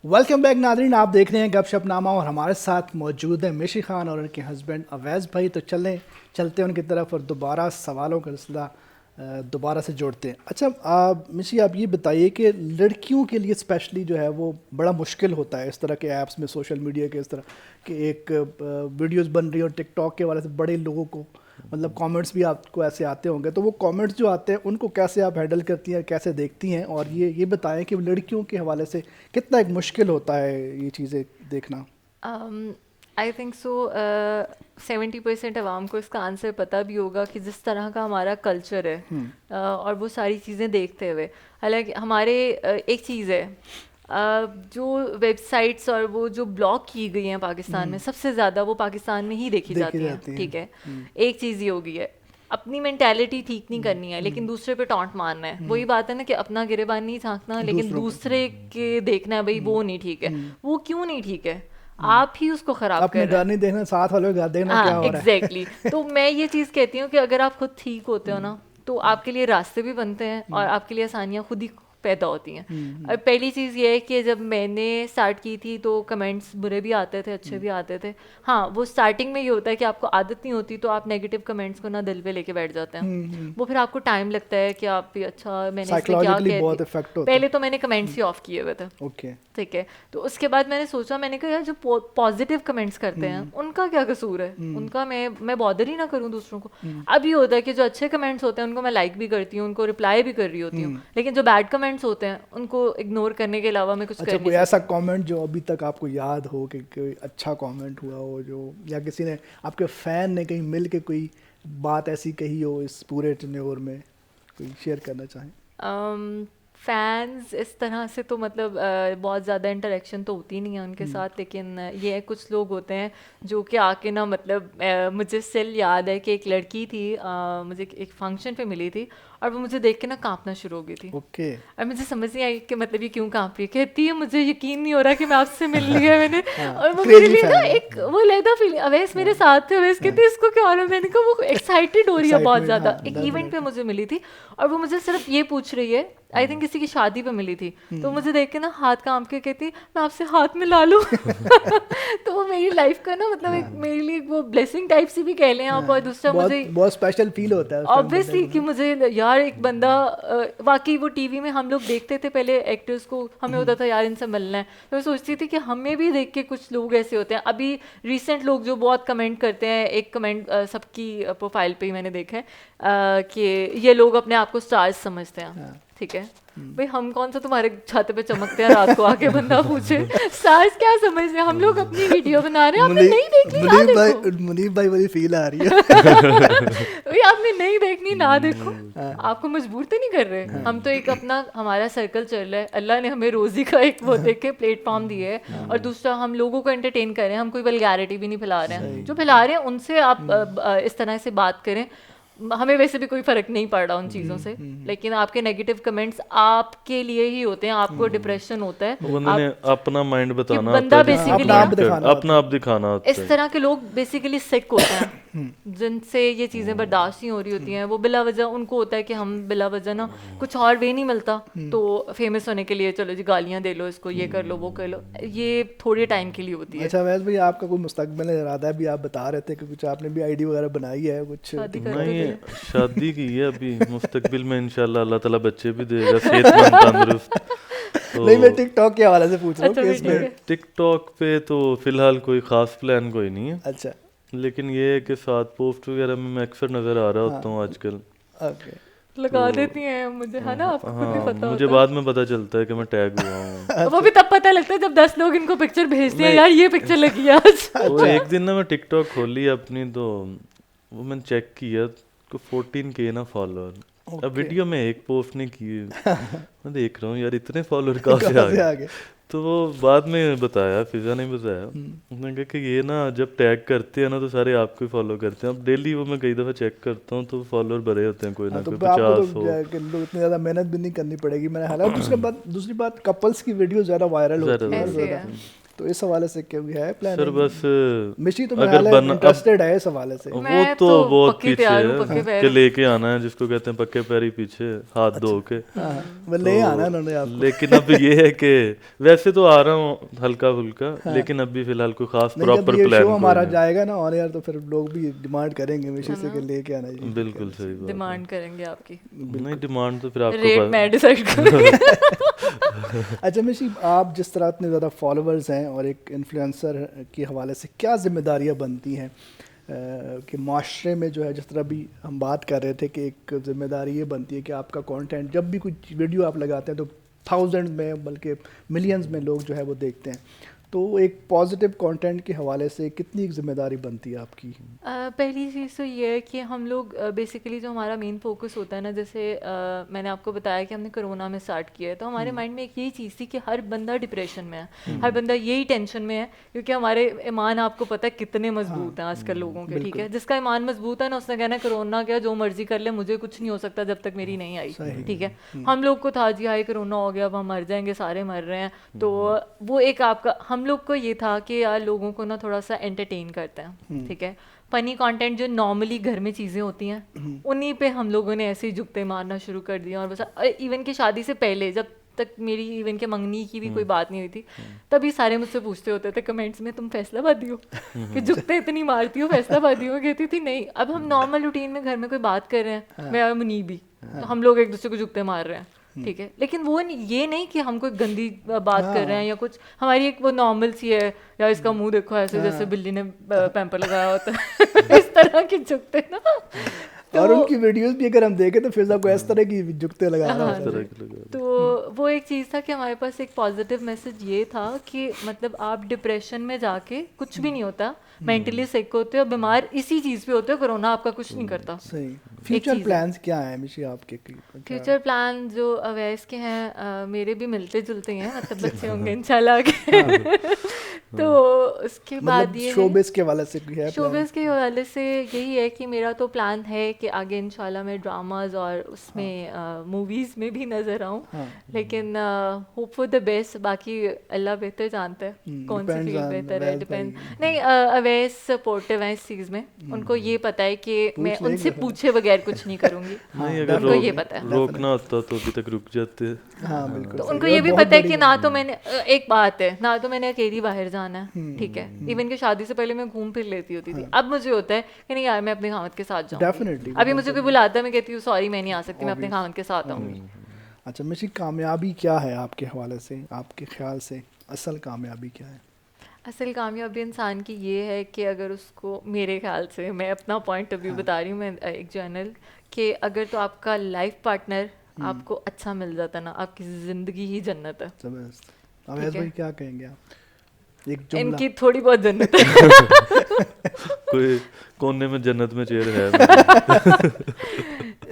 वेलकम बैक नाज़रीन, आप देख रहे हैं गपशपनामा और हमारे साथ मौजूद है मिशी खान और उनके हस्बैंड अवैज़ भाई। तो चलते हैं उनकी तरफ और दोबारा सवालों का सिलसिला दोबारा से जोड़ते हैं। अच्छा मिशी, आप ये बताइए कि लड़कियों के लिए स्पेशली जो है वो बड़ा मुश्किल होता है इस तरह के ऐप्स में, सोशल मीडिया के, इस तरह कि एक वीडियोस बन रही है और टिकटॉक के वाले से बड़े लोगों को मतलब कमेंट्स भी आपको ऐसे आते होंगे, तो वो कमेंट्स जो आते हैं उनको कैसे आप हैंडल करती हैं, कैसे देखती हैं? और ये बताएं कि लड़कियों के हवाले से कितना एक मुश्किल होता है ये चीज़ें देखना। आई थिंक सो 70% अवाम को इसका आंसर पता भी होगा कि जिस तरह का हमारा कल्चर है और वो सारी चीज़ें देखते हुए, हालांकि हमारे एक चीज़ है, जो वेबसाइट्स और वो जो ब्लॉक की गई हैं पाकिस्तान में, सबसे ज़्यादा वो पाकिस्तान में ही देखी जाती हैं। ठीक है, एक चीज़ ये होगी है, अपनी मेंटालिटी ठीक नहीं करनी है लेकिन दूसरे पे टॉन्ट मारना है। वही बात है ना कि अपना गिरेबान नहीं झांकना लेकिन दूसरे के देखना है, भाई वो नहीं ठीक है। वो क्यों नहीं ठीक है? आप ही उसको खराब कर रहे हैं। अपने घर नहीं देखना, साथ वालों का घर देखना, क्या हो रहा है। एग्जैक्टली। तो मैं ये चीज़ कहती हूँ कि अगर आप खुद ठीक होते हो ना तो आपके लिए रास्ते भी बनते हैं और आपके लिए आसानियाँ खुद ही पैदा होती हैं। अब पहली चीज़ ये है कि जब मैंने स्टार्ट की थी तो कमेंट्स बुरे भी आते थे, अच्छे भी आते थे। हाँ, वो स्टार्टिंग में ये होता है कि आपको आदत नहीं होती तो आप नेगेटिव कमेंट्स को ना दिल पे लेके बैठ जाते हैं। वो फिर आपको टाइम लगता है कि आप भी अच्छा मैंने इसमें क्या Psychologically बहुत कह effect होता है। पहले तो मैंने कमेंट्स ही ऑफ किए हुए थे। ओके ठीक है, तो उसके बाद मैंने सोचा, मैंने कहा यार जो पॉजिटिव कमेंट्स करते हैं उनका क्या कसूर है, उनका मैं बॉदर ही ना करूं दूसरों को। अब ये होता है कि जो अच्छे कमेंट्स होते हैं उनको मैं लाइक भी करती हूँ, उनको रिप्लाई भी कर रही होती हूँ, लेकिन जो बैड कमेंट्स होते हैं उनको इग्नोर करने के अलावा मैं कुछ अच्छा, कर कोई नहीं ऐसा कमेंट जो अभी तक आपको याद हो कि कोई अच्छा कमेंट हुआ हो, जो या किसी ने आपके फैन ने कहीं मिल के कोई बात ऐसी कही हो इस पूरे टेन्योर में, कोई शेयर करना चाहें? फैंस इस तरह से तो मतलब बहुत ज़्यादा इंटरेक्शन तो होती नहीं है उनके साथ, लेकिन ये है कुछ लोग होते हैं जो कि आके ना मतलब मुझे स्टिल याद है कि एक लड़की थी, मुझे एक फंक्शन पे मिली थी और वो मुझे देख के ना कांपना शुरू हो गई थी। ओके और मुझे समझ नहीं आई कि मतलब ये क्यों कांप रही है। कहती है मुझे यकीन नहीं हो रहा कि मैं आपसे मिल ली है मैंने। और वो मेरे लिए ना एक वो लेदा फीलिंग, अवैस मेरे साथ थे, अवैस कहते इसको क्या हो रहा है, मैंने कहा वो एक्साइटेड हो रही है बहुत Excitement, ज़्यादा। हाँ, एक इवेंट पे मुझे मिली थी और वो मुझे सिर्फ ये पूछ रही है, आई थिंक किसी की शादी पे मिली थी, तो मुझे देख के ना हाथ कांप के कहती मैं आपसे हाथ मिला लूं। तो वो मेरी लाइफ का ना मतलब एक मेरे लिए वो ब्लेसिंग टाइप सी भी कह लें आप। और दूसरा मुझे बहुत स्पेशल फील होता है उस time ऑब्वियसली बंदे कि मुझे यार एक बंदा वाकई वो टीवी में हम लोग देखते थे पहले एक्टर्स को, हमें होता था यार इनसे मिलना है, तो मैं सोचती थी कि हमें भी देख के कुछ लोग ऐसे होते हैं। अभी रिसेंट लोग जो बहुत कमेंट करते हैं, एक कमेंट सबकी प्रोफाइल पे ही मैंने देखा है कि ये लोग अपने आप को स्टार्स समझते हैं। ठीक है भाई, हम कौन सा तुम्हारे छत पे चमकते हैं रात को आके बंदा पूछे स्टार्स क्या समझते हैं। हम लोग अपनी वीडियो बना रहे हैं, आपने नहीं देखनी ना देखो। मुनीब भाई वाली फील आ रही है। भाई आपने नहीं देखनी ना देखो, आपको मजबूर तो नहीं कर रहे। हम तो एक अपना हमारा सर्कल चल रहा है, अल्लाह ने हमें रोजी का एक वो देख के प्लेटफॉर्म दिया है, और दूसरा हम लोगों को एंटरटेन कर रहे हैं, हम कोई वल्गैरिटी भी नहीं फैला रहे हैं। जो फैला रहे हैं उनसे आप इस तरह से बात करें, हमें वैसे भी कोई फर्क नहीं पड़ रहा उन चीज़ों से, लेकिन आपके नेगेटिव कमेंट्स आपके लिए ही होते हैं, आपको डिप्रेशन होता है, उन्होंने अपना माइंड बताना बंदा होता है, basically अपना आप दिखाना अपना आप दिखाना होता इस है। तरह के लोग बेसिकली सिक होते हैं जिनसे ये चीज़ें बर्दाश्त नहीं हो रही होती हैं। वो बिला वजह उनको होता है कि हम बिला वजह ना कुछ और वे नहीं मिलता, तो फेमस होने के लिए चलो जी गालियाँ दे लो इसको, ये कर लो वो कर लो, ये थोड़े टाइम के लिए होती है। अच्छा वैसे भाई, आपका कोई मुस्तकबिल में इरादा है? भी आप बता रहे थे कि कुछ आपने भी आईडी वगैरह बनाई है कुछ? शादी करते नहीं, थे। शादी की है अभी, मुस्तकबिल में इंशाल्लाह अल्लाह ताला बच्चे भी देगा, सेहतमंद तंदुरुस्त। तो नहीं, मैं टिकटॉक के हवाले से पूछ रहा हूँ अच्छा कि भाई, इसमें। ठीक है। टिकटॉक पे तो फिलहाल कोई खास प्लान कोई नहीं है, अच्छा लेकिन ये है कि साथ पोस्ट वगैरह में मैं अक्सर नजर आ रहा होता हूँ आजकल। ओके लगा देती हैं मुझे, है ना, आपको खुद ही हाँ, पता मुझे होता बाद में पता चलता है कि मैं टैग हुआ हूँ। है। वो भी तब पता लगता है जब 10 लोग इनको पिक्चर भेजते हैं, यार ये पिक्चर लगी है आज। वो एक दिन ना मैं टिकटॉक खोली अपनी, तो वो मैंने चेक किया तो 14K ना फॉलोअर। अब वीडियो में एक पोस्ट नहीं की, मैं देख रहा हूँ यार इतने फॉलोअर कहाँ से आ गए। तो वो बाद में बताया, फिजा ने बताया, उसने कहा कि ये ना जब टैग करते हैं ना तो सारे आपको ही फॉलो करते हैं। अब डेली वो मैं कई दफ़ा चेक करता हूँ तो फॉलोअर भरे होते हैं, कोई ना तो कोई आपको 50 तो इतनी ज़्यादा मेहनत भी नहीं करनी पड़ेगी मैंने हालांकि। दूसरी बात कपल्स की वीडियो ज़्यादा वायरल होती है ऐसे ज़्यादा। है। तो इस हवाले से क्या भी है प्लान? सर बस मिशी तो अगर मेरा इंटरेस्टेड है इस हवाले से। वो मैं तो तो बहुत पक्की पीछे तैयार हूँ, पक्के है पैर। कि लेके आना है, जिसको कहते हैं पक्के पैरी पीछे हाथ धो के। हाँ, वो ले तो आना उन्होंने आपको। लेकिन अब ये है कि वैसे तो आ रहा हूँ हल्का फुल्का, लेकिन अभी फिलहाल कोई खास नहीं, जब प्रॉपर ये प्लान शो हमारा नहीं। जाएगा ना ऑन एयर, तो फिर लोग भी डिमांड करेंगे मिशी से कि लेके आना जी। बिल्कुल सही बात। डिमांड करेंगे आपकी, नहीं डिमांड तो फिर आपको रेट मैं डिसाइड करूँगी। अच्छा मिशी, आप जिस तरह इतने ज़्यादा फॉलोअर्स हैं और एक इन्फ्लुएंसर के हवाले से क्या जिम्मेदारियां बनती हैं कि माशरे में जो है, जिस तरह भी हम बात कर रहे थे कि एक जिम्मेदारी ये बनती है कि आपका कंटेंट जब भी कुछ वीडियो आप लगाते हैं तो थाउजेंड में बल्कि मिलियंस में लोग जो है वो देखते हैं, तो एक पॉजिटिव कंटेंट के हवाले से कितनी एक जिम्मेदारी बनती है आपकी? पहली चीज़ तो ये है कि हम लोग बेसिकली जो हमारा मेन फोकस होता है ना, जैसे मैंने आपको बताया कि हमने कोरोना में स्टार्ट किया है, तो हमारे माइंड में एक यही चीज़ थी कि हर बंदा डिप्रेशन में है, हर बंदा यही टेंशन में है, क्योंकि हमारे ईमान आपको पता है कितने मजबूत हैं आजकल लोगों के। ठीक है, जिसका ईमान मजबूत है ना उसने कहना कोरोना क्या, जो मर्जी कर ले, मुझे कुछ नहीं हो सकता जब तक मेरी नहीं आई। ठीक है, हम लोग को था जी हाई कोरोना हो गया, अब हम मर जाएंगे, सारे मर रहे हैं, तो वो एक आपका हम लोग को ये था कि यार लोगों को ना थोड़ा सा एंटरटेन करते हैं। ठीक है, फनी कंटेंट जो नॉर्मली घर में चीज़ें होती हैं उन्हीं पे हम लोगों ने ऐसे ही जुगते मारना शुरू कर दिया। और बस इवन की शादी से पहले जब तक मेरी इवन के मंगनी की भी कोई बात नहीं हुई थी, तभी सारे मुझसे पूछते होते थे कमेंट्स में, तुम फैसलाबादी हो कि जुगते इतनी मारती हो, फैसलाबादी हो। कहती थी नहीं, अब हम नॉर्मल रूटीन में घर में कोई बात कर रहे हैं, मैं और मुनीब भी, तो हम लोग एक दूसरे को जुगते मार रहे हैं, ठीक है, लेकिन वो ये नहीं कि हम कोई गंदी बात कर रहे हैं या कुछ, हमारी एक वो नॉर्मल सी है, या इसका मुंह देखो ऐसे जैसे बिल्ली ने पैम्पर लगाया होता है इस तरह की जुगते ना। और उनकी वीडियोस भी अगर हम देखें तो फिर आपको इस तरह की जुगते लगा रहा है। तो वो एक चीज़ था कि हमारे पास एक पॉजिटिव मैसेज ये था कि मतलब आप डिप्रेशन में जाके कुछ भी नहीं होता, मेंटली सिक होते हो, बीमार इसी चीज़ पे होते हो, कोरोना आपका कुछ नहीं करता। सही। फ्यूचर प्लान्स क्या हैं मिशी आपके? फ्यूचर प्लान जो अवैस के हैं मेरे भी मिलते जुलते हैं, मतलब बच्चे होंगे इंशाल्लाह के। तो उसके बाद ये शोबिस के हवाले से है, शोबिस के हवाले से यही है कि मेरा तो प्लान है कि आगे इंशाल्लाह मैं ड्रामाज और उसमें मूवीज़ में भी नज़र आऊँ, लेकिन होप फॉर द बेस्ट, बाकी अल्लाह बेहतर जानता है कौन सी फील्ड बेहतर है, डिपेंड नहीं। अवैस सपोर्टिव है इस चीज़ में, उनको ये पता है कि मैं उनसे पूछे बगैर कुछ नहीं करूँगी, उनको ये पता है। रोकना होता तो अभी तक रुक जाते। हाँ बिल्कुल। तो उनको ये भी पता है कि ना तो मैंने एक बात है, ना तो मैंने अकेली बाहर जाना है, ठीक है, इवन कि शादी से पहले मैं घूम फिर लेती होती थी, अब मुझे होता है कि नहीं यार मैं अपने खामद के साथ जाऊँ, डेफिनेटली। अभी मुझे कोई बुलाता है मैं कहती हूँ सॉरी मैं नहीं आ सकती, मैं अपने खामद के साथ आऊँगी। अच्छा मिशी, कामयाबी क्या है आपके हवाले से, आपके ख्याल से असल कामयाबी क्या है? असल कामयाबी इंसान की ये है कि अगर उसको, मेरे ख्याल से, मैं अपना पॉइंट ऑफ व्यू बता रही हूँ, मैं एक जर्नल, कि अगर तो आपका लाइफ पार्टनर आपको अच्छा मिल जाता ना, आपकी ज़िंदगी ही जन्नत है। जबरदस्त। अवैस भाई क्या कहेंगे आप? एक जुमला। इनकी थोड़ी बहुत जन्नत है कोई कोने में जन्नत में चेयर है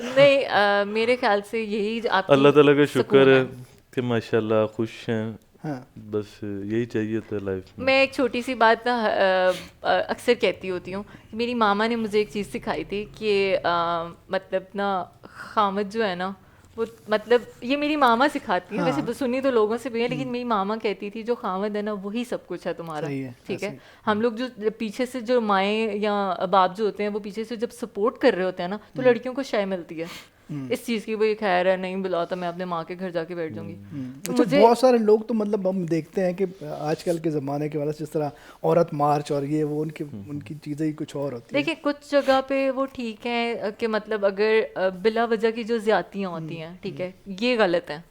नहीं, मेरे ख्याल से यही आपकी अल्लाह ताला का शुक्र सुकून है कि माशाल्लाह खुश हैं। हाँ। बस यही चाहिए था लाइफ में। मैं एक छोटी सी बात ना अक्सर कहती होती हूँ, मेरी मामा ने मुझे एक चीज़ सिखाई थी कि मतलब ना खामद जो है ना वो, मतलब ये मेरी मामा सिखाती है, हाँ। वैसे सुनी तो लोगों से भी है, लेकिन मेरी मामा कहती थी जो खामद है ना वही सब कुछ है तुम्हारा, ठीक है। हम लोग जो पीछे से जो माएँ या बाप जो होते हैं वो पीछे से जब सपोर्ट कर रहे होते हैं ना, तो लड़कियों को शय मिलती है इस चीज़ की, भाई खैर है नहीं बुलाता मैं अपने माँ के घर जाके बैठ जाऊंगी। तो अच्छा, बहुत सारे लोग तो मतलब हम देखते हैं कि आजकल के ज़माने के वाले जिस तरह औरत मार्च और ये वो उनकी चीज़ें ही कुछ और होती हैं। देखिए कुछ जगह पे वो ठीक है कि मतलब अगर बिला वजह की जो ज्यादतियाँ होती हैं, ठीक है, ये गलत है,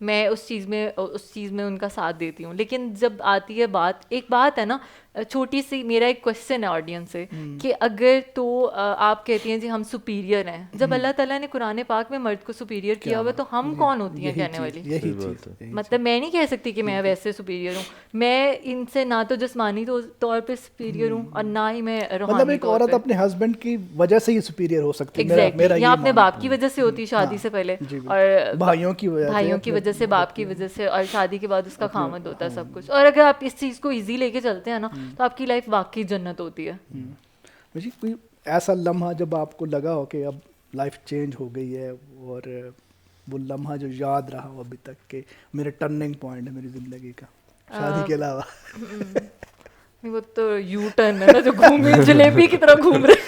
मैं उस चीज़ में उनका साथ देती हूँ, लेकिन जब आती है बात, एक बात है ना छोटी सी, मेरा एक क्वेश्चन है ऑडियंस से कि अगर तो आप कहती हैं जी हम सुपीरियर हैं, जब अल्लाह ताला ने कुरान पाक में मर्द को सुपीरियर किया हुआ, तो हम कौन होती हैं कहने वाली? यही चीज़। मतलब मैं नहीं कह सकती कि मैं वैसे सुपीरियर हूँ, मैं इनसे ना तो जिस्मानी तौर पे सुपीरियर हूँ और ना ही मैं रूहानी मतलब एक तौर औरत पे। अपने हस्बैंड की वजह से ही सुपीरियर हो सकती है। Exactly. मेरा या ये अपने मानना बाप की वजह से होती है शादी से पहले, और भाइयों की वजह से, बाप की वजह से, और शादी के बाद उसका खामद होता है सब कुछ। और अगर आप इस चीज़ को इजी लेके चलते हैं ना, तो आपकी लाइफ वाकई जन्नत होती है। मुझे कोई ऐसा लम्हा जब आपको लगा हो कि अब लाइफ चेंज हो गई है, और वो लम्हा जो याद रहा हो अभी तक के मेरे टर्निंग पॉइंट है मेरी ज़िंदगी का, शादी के अलावा? वो तो यू टर्न है ना जो घूम जलेबी की तरह घूम रहे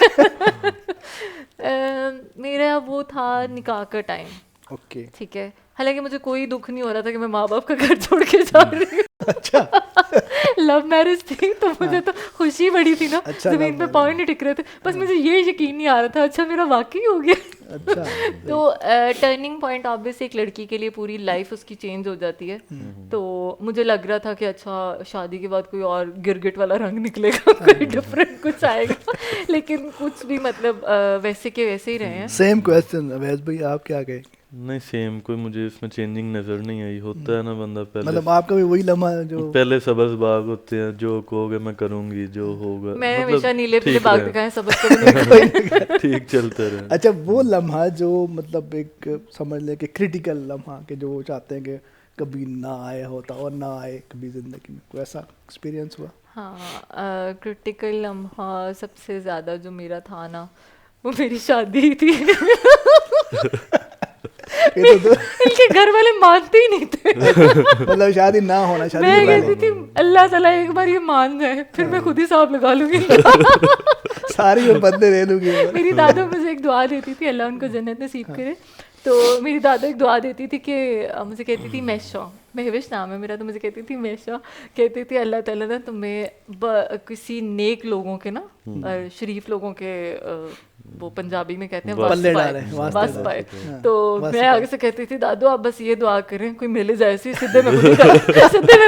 मेरा वो था निकाह का टाइम, ओके, ठीक है। हालांकि मुझे कोई दुख नहीं हो रहा था कि मैं माँ बाप का घर छोड़ के जा रही हूँ। अच्छा। लव मैरिज थी तो मुझे तो खुशी बड़ी थी ना, अच्छा, जमीन पे पाँव नहीं टिक रहे थे, बस मुझे ये यकीन नहीं आ रहा था अच्छा मेरा वाकई हो गया। अच्छा। तो टर्निंग पॉइंट ऑब्वियसली एक लड़की के लिए पूरी लाइफ उसकी चेंज हो जाती है। तो मुझे लग रहा था कि अच्छा शादी के बाद कोई और गिरगिट वाला रंग निकलेगा, कोई डिफरेंट कुछ आएगा, लेकिन कुछ भी मतलब वैसे के वैसे ही रहे हैं। सेम क्वेश्चन अवैस भाई, आप क्या कहें? नहीं सेम, कोई मुझे इसमें चेंजिंग नजर नहीं आई। होता है ना बंदा पहले, मतलब आपका भी वही लम्हा है जो पहले सबज बाग होते हैं, जो कहोगे मैं करूंगी, जो होगा मैं मतलब हमेशा नीले पीले ठीक बाग रहे। दिखाए सबक को ठीक चलते रहे। अच्छा, वो लम्हा जो मतलब एक समझ ले कि क्रिटिकल लम्हा के जो वो चाहते हैं कि कभी ना आए होता और ना आए कभी ज़िंदगी में, कोई ऐसा एक्सपीरियंस हुआ? हाँ, क्रिटिकल लम्हा सबसे ज़्यादा जो मेरा था ना, वो मेरी शादी थी। ये तो इनके घर वाले मानते ही नहीं थे। मतलब शादी ना होना, शादी मैं से कहती पहले थी अल्लाह ताला एक बार ये मान जाए फिर मैं खुद ही सांप लगा लूंगी। सारी वो बंदे ले लूंगी। मेरी दादा मुझे एक दुआ देती थी, अल्लाह उनको जन्नत नसीब करे। तो मेरी दादा एक दुआ देती थी कि मुझे कहती थी मैशा, महविश नाम है मेरा, तो मुझे कहती थी मैशा, कहती थी अल्लाह ताला ना तुम्हें किसी नेक लोगों के ना शरीफ लोगों के वो पंजाबी में कहते हैं पल्ले वस डाले, पाए, वास्ते वस दे। पाए। हाँ, तो वस मैं पाए। आगे से कहती थी दादू आप बस ये दुआ करें कोई मिले जाए सी, सीधे मैं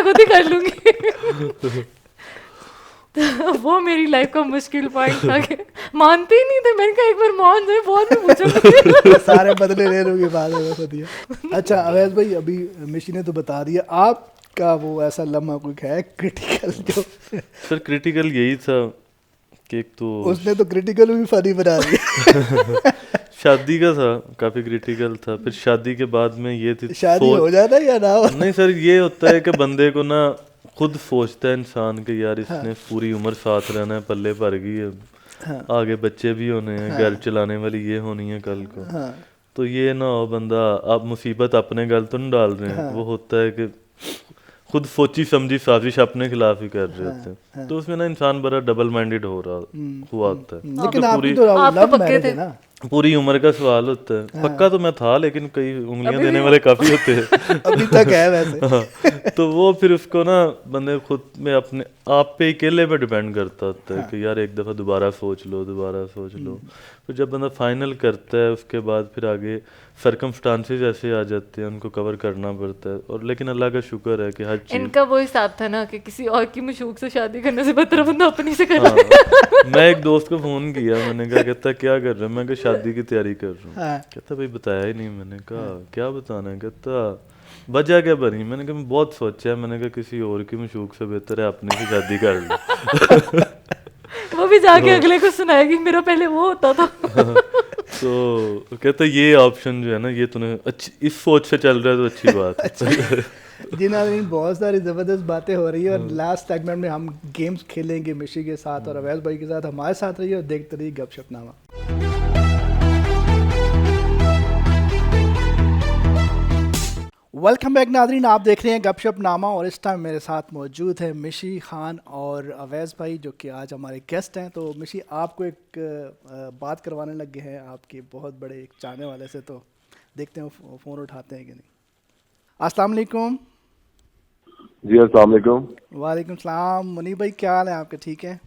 खुद ही कर लूंगी। तो वो मेरी लाइफ का मुश्किल पॉइंट था कि मानते ही नहीं थे। मैंने कहा एक बार मान जाए बहुत में पूछूंगी। सारे बदले ले लूंगी बाद में खुद ही। अच्छा अवैस भाई, अभी मिशी ने तो बता दिया, आपका वो ऐसा लम्हा कोई है क्रिटिकल जो सर क्रिटिकल यही था कि एक तो उसने तो क्रिटिकल भी फनी बना दिया। शादी का था, काफी क्रिटिकल था। फिर शादी के बाद में ये थी शादी हो जाना या ना हो। नहीं सर, ये होता है कि बंदे को ना खुद सोचता है इंसान के यार इसने पूरी उम्र साथ रहना है, पल्ले भर गई है, आगे बच्चे भी होने हैं, घर चलाने वाली ये होनी है कल को। तो ये ना हो बंदा आप मुसीबत अपने गल तो नहीं डाल रहे हैं, वो होता है कि खुद सोची समझी साजिश अपने खिलाफ ही कर रहे होते हैं। तो उसमें ना इंसान बड़ा डबल माइंडेड हुआ होता है। लेकिन तो आपकी तो आप तो लव पक्के मैरिज थे। है ना। पूरी उम्र का सवाल होता है। पक्का तो मैं था, लेकिन कई उंगलियां देने वाले काफी होते हैं। अभी तक है वैसे। हाँ, तो वो फिर उसको ना बंदे खुद में अपने आप पे अकेले पे डिपेंड करता होता है कि यार एक दफ़ा दोबारा सोच लो। फिर जब बंदा फाइनल करता है उसके बाद फिर आगे सर्कमस्टांसेस ऐसे आ जाते हैं, उनको कवर करना पड़ता है। और लेकिन अल्लाह का शुक्र है कि हर चीज़ इनका वो हिसाब था ना कि किसी और की मशूक से शादी करने से बेहतर बंदा अपनी से कर हाँ, ले। मैं एक दोस्त को फ़ोन किया, मैंने कहा कहता क्या कर रहे हो, मैं कहा शादी की तैयारी कर रहा हूँ। हाँ। कहता भाई बताया ही नहीं। मैंने कहा क्या बताना है, कहता वजह क्या बनी। मैंने कहा मैं बहुत सोचा है, मैंने कहा किसी और की मशूक से बेहतर है अपनी से शादी कर लो। वो भी जाके अगले को सुनाएगी मेरा पहले वो होता था। तो कहता ये ऑप्शन जो है ना ये तूने अच्छी इस सोच से चल रहा है तो अच्छी बात है। जी नाज़रीन, बहुत सारी ज़बरदस्त बातें हो रही है और लास्ट सेगमेंट में हम गेम्स खेलेंगे मिशी के साथ और अवैस भाई के साथ। हमारे साथ रहिए और देखते रहिए गपशपनामा। वेलकम बैक नाज़रीन, आप देख रहे हैं गपशपनामा और इस टाइम मेरे साथ मौजूद है मिशी खान और अवैस भाई जो कि आज हमारे गेस्ट हैं। तो मिशी, आपको एक बात करवाने लगे हैं आपके बहुत बड़े एक चाहने वाले से, तो देखते हैं वो फ़ोन उठाते हैं कि नहीं। अस्सलाम वालेकुम। जी अस्सलाम वालेकुम। वालेकुम सलाम। मुनीब भाई क्या हाल है आपके, ठीक है?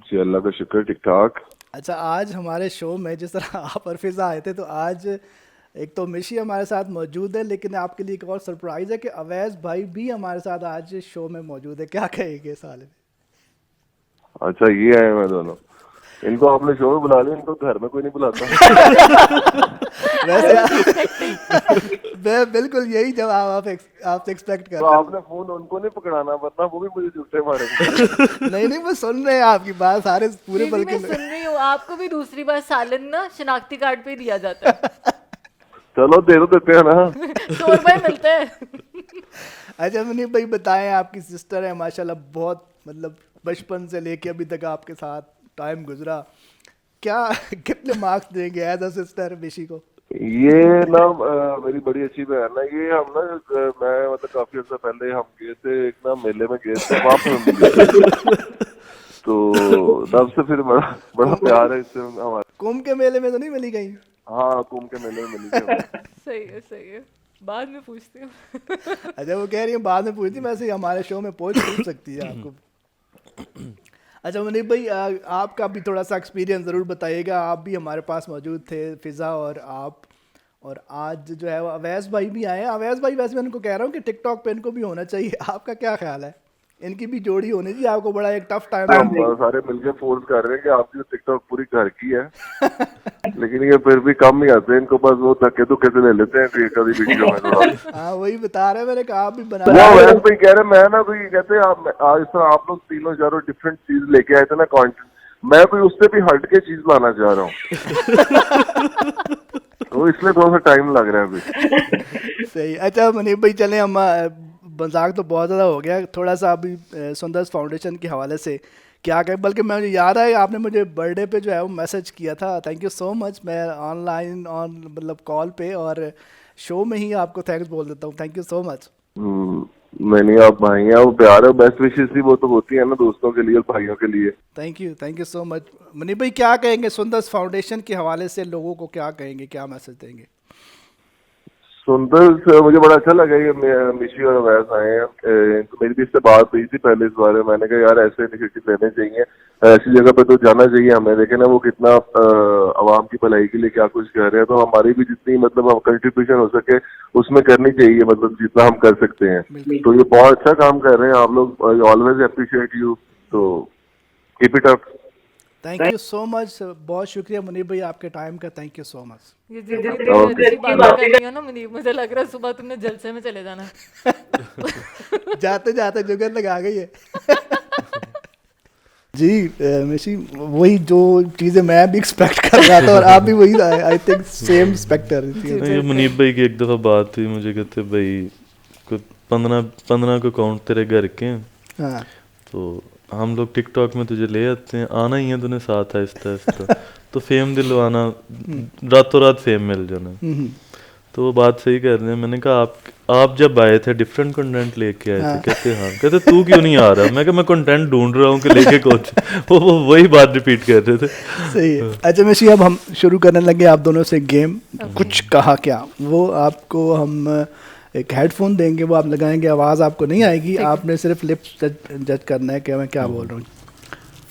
जी अल्लाह का शुक्र, ठीक ठाक। अच्छा, आज हमारे शो में जिस तरह आप और फिजा आए थे, तो आज एक तो मिशी हमारे साथ मौजूद है, लेकिन आपके लिए एक और सरप्राइज़ है कि अवैस भाई भी हमारे साथ आज शो में मौजूद है। क्या कहेंगे साले में? अच्छा ये आए मैं दोनों, इनको आपने शो में बुला लिया, इनको घर में कोई नहीं बुलाता। वैसे मैं बिल्कुल यही जवाब आपसे एक्सपेक्ट कर तो रहा हूँ। आपने फोन उनको नहीं पकड़ाना, वरना वो भी मुझे झूठे मारेंगे। नहीं नहीं, वो सुन रहे हैं आपकी बात, सारे पूरे जी, मैं बल्कि सुन रही हूँ। आपको भी दूसरी बार सालन ना शनाख्ती कार्ड पे ही दिया जाता है। चलो दे दो, देते हैं ना। 100 रुपए मिलते हैं। अच्छा मुनीब भाई बताएं, आपकी सिस्टर है माशाल्लाह, बहुत मतलब बचपन से लेके अभी तक आपके साथ टाइम गुजरा, क्या कितने मार्क्स देंगे एज अ सिस्टर मिशी को? ये ना मेरी बड़ी अच्छी बहन है। ये हम ना मैं मतलब काफी अर्सा पहले हम गए थे एक ना मेले में गए थे, वहाँ पे हम गए थे। तो तब से फिर बड़ा प्यार है इससे हमारा। कुंभ के मेले में तो नहीं मिली कहीं? हाँ, कुंभ के मेले में मिली थी हमें। सही है, बाद में पूछती हूँ। अच्छा, वो कह रही है बाद में पूछती, वैसे हमारे शो में पूछ सकती है आपको। अच्छा मुनीब भाई, आपका भी थोड़ा सा एक्सपीरियंस ज़रूर बताइएगा। आप भी हमारे पास मौजूद थे, फिज़ा और आप, और आज जो है वो अवैस भाई भी आए हैं। अवैस भाई वैसे मैं उनको कह रहा हूँ कि टिकटॉक पे इनको भी होना चाहिए, आपका क्या ख्याल है? इनकी भी जोड़ी होनी चाहिए, आपको बड़ा एक टफ टाइम हम सारे मिलकर फोर्स कर रहे हैं कि आपकी टिकटॉक पूरी घर की है। लेकिन ये फिर भी कम ही आते हैं, इनको बस वो धक्के धुक्के से ले लेते हैं कि कभी वीडियो में थोड़ा। हाँ वही बता रहे हैं, मैंने कहा आप भी बना वो वैसे भी कह रहे मैं ना कोई कहते हैं आप इस तरह आप लोग तीनों चारों डिफरेंट चीज लेके आए थे ना कंटेंट, मैं कोई उससे भी हट के चीज लाना चाह रहा हूँ। तो इसलिए थोड़ा सा टाइम लग रहा है अभी। सही। अच्छा मुनीब भाई, चलें हम मजाक तो बहुत ज़्यादा हो गया, थोड़ा सा अभी सुंदर्स फाउंडेशन के हवाले से क्या कहें, बल्कि मुझे याद है आपने मुझे बर्थडे पे जो है वो मैसेज किया था, थैंक यू सो मच। मैं ऑनलाइन मतलब कॉल पे और शो में ही आपको थैंक्स बोल देता हूँ, थैंक यू सो मच। नहीं आप भाई हैं, वो प्यार है, बेस्ट विशेस भी वो तो होती है ना दोस्तों के लिए और भाइयों के लिए। Thank you so much. Munib भाई क्या कहेंगे सुंदर फाउंडेशन के हवाले से, लोगों को क्या कहेंगे, क्या मैसेज देंगे? सुंदर से मुझे बड़ा अच्छा लगा ये मिशी और अवैस आए हैं। तो मेरी भी इससे बात हुई थी पहले इस बारे में, मैंने कहा यार ऐसे इनिशिएटिव लेने चाहिए, ऐसी जगह पे तो जाना चाहिए हमें। देखे ना वो कितना आवाम की भलाई के लिए क्या कुछ कर रहे हैं, तो हमारी भी जितनी मतलब हम कंट्रीब्यूशन हो सके उसमें करनी चाहिए, मतलब जितना हम कर सकते हैं। तो ये बहुत अच्छा काम कर रहे हैं आप लोग, ऑलवेज अप्रिशिएट यू, तो keep it up. Thank you so much, बहुत शुक्रिया मुनीब भाई आपके टाइम का, थैंक यू सो मच। ये जितनी अच्छी बातें कर रही हो ना मुनीब, मुझे लग रहा है सुबह तुमने जलसे में चले जाना है। जाते जाते जुगन लगा गई है। जी मिशी, वही जो चीज़ें मैं भी एक्सपेक्ट कर रहा था और आप भी वही आई थिंक सेम एक्सपेक्ट कर रही थी। ये मुनीब भाई की एक दफ़ा बात हुई, मुझे कहते भाई कोई 15 को अकाउंट तेरे घर के हैं, हाँ तो हम लोग टिकटॉक में तुझे ले आते हैं, आना ही है तूने साथ आहिस्ता आहिस्ता, तो फेम दिलवाना, रातों रात फेम मिल जाना। तो वो बात सही कर रहे हैं। मैंने कहा आप जब आए थे डिफरेंट कंटेंट लेके आए थे, कहते हाँ, कहते तू क्यों नहीं आ रहा? मैं कहा मैं कंटेंट ढूंढ रहा हूँ कि लेके कुछ वो वही बात रिपीट कर रहे थे। सही है। अच्छा मिशी, अब हम शुरू करने लगे आप दोनों से गेम, कुछ कहा क्या। वो आपको हम एक हेडफोन देंगे, वो आप लगाएंगे, आवाज़ आपको नहीं आएगी, आपने सिर्फ लिप्स जज करना है कि मैं क्या बोल रहा हूँ।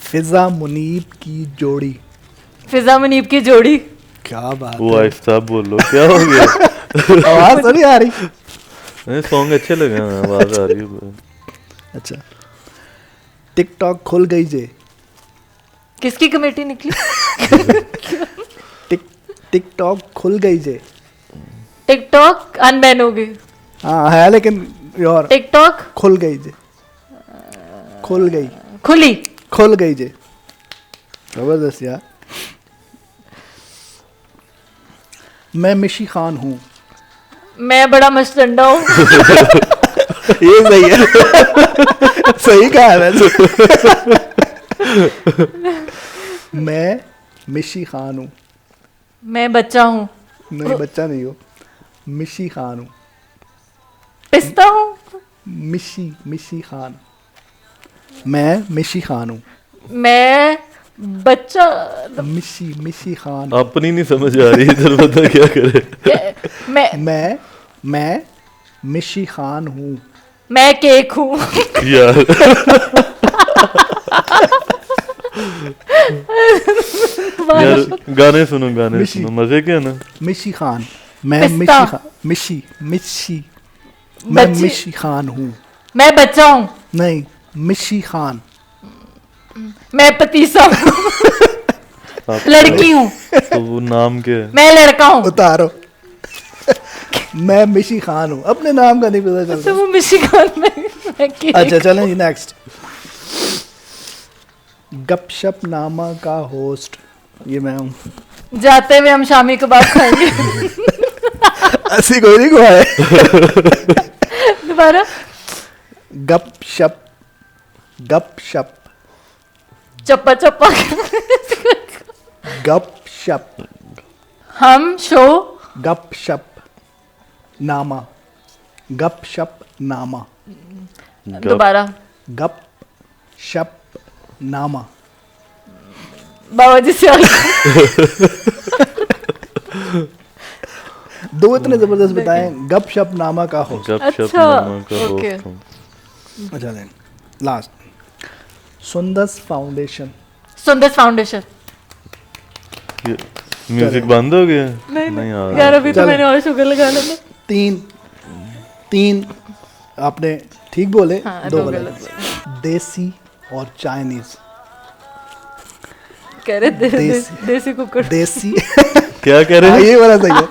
फिजा मुनीब की जोड़ी। फिजा मुनीब की जोड़ी। क्या बात वो है, आहिस्ता बोलो, क्या हो गया? आवाज़ तो नहीं आ रही? सॉन्ग अच्छे लगे, आवाज़ आ रही है। अच्छा, टिकटॉक खुल गई जे। किसकी कमेटी निकली? टिकटॉक खुल गई जे। टिकटॉक अनबैन हो गई। हाँ है, लेकिन और टिकटॉक खुल गई जे, खुल गई, खुल गई जे। जबरदस्त यार। मैं मिशी खान हूँ। मैं बड़ा मस्तंडा हूँ। ये सही है। सही कहा है मैं मिशी खान हूँ। मैं बच्चा हूँ। नहीं बच्चा नहीं हो, मिशी खान हूँ। पिस्ता हूँ। मिशी खान। मैं मिशी खान हूँ। मैं बच्चा। मिशी खान। अपनी नहीं समझ आ रही, इधर बता क्या करे। मैं मिशी खान हूँ। मैं केक हूँ। यार यार गाने सुनो, गाने सुनो, मजे के है ना। मिशी खान। मैं पिस्ता। मिशी खान। मिशी मैं बच्ची। मिशी खान हूँ। मैं बच्चा हूँ। नहीं, मिशी खान। मैं पतीसा हूँ। लड़की हूँ। तो वो नाम क्या है? मैं लड़का हूँ। उतारो। मैं मिशी खान हूँ, अपने नाम का नहीं पता तो चलता। वो मिशिगन में मैं केक। अच्छा चलें जी, नेक्स्ट। गपशप नामा का होस्ट ये मैं हूँ। जाते हुए हम शामी कबाब खाएंगे। ऐसी कोई नहीं हुआ है। दोबारा। गपशप चप्पा चप्पा। गपशप हम शो। गपशप नामा। गपशप नामा। दोबारा। गपशप नामा। बाबा जी से दो इतने जबरदस्त बताएं। गपशप नामा का होस्ट। गपशप अच्छा, नामा का ओके। होस्ट हूँ। अच्छा दें लास्ट। सुंदस फाउंडेशन। सुंदर फाउंडेशन। ये म्यूजिक बंद हो गया? नहीं यार यार, अभी तो चलो। मैंने और शुगर लगा लेना। तीन आपने ठीक बोले, हाँ, दो दो गलत। गलत देसी और चाइनीज। कह रहे देसी- देसी कुकर। देसी। क्या कह रहे हाँ, हैं? ये वाला सही है।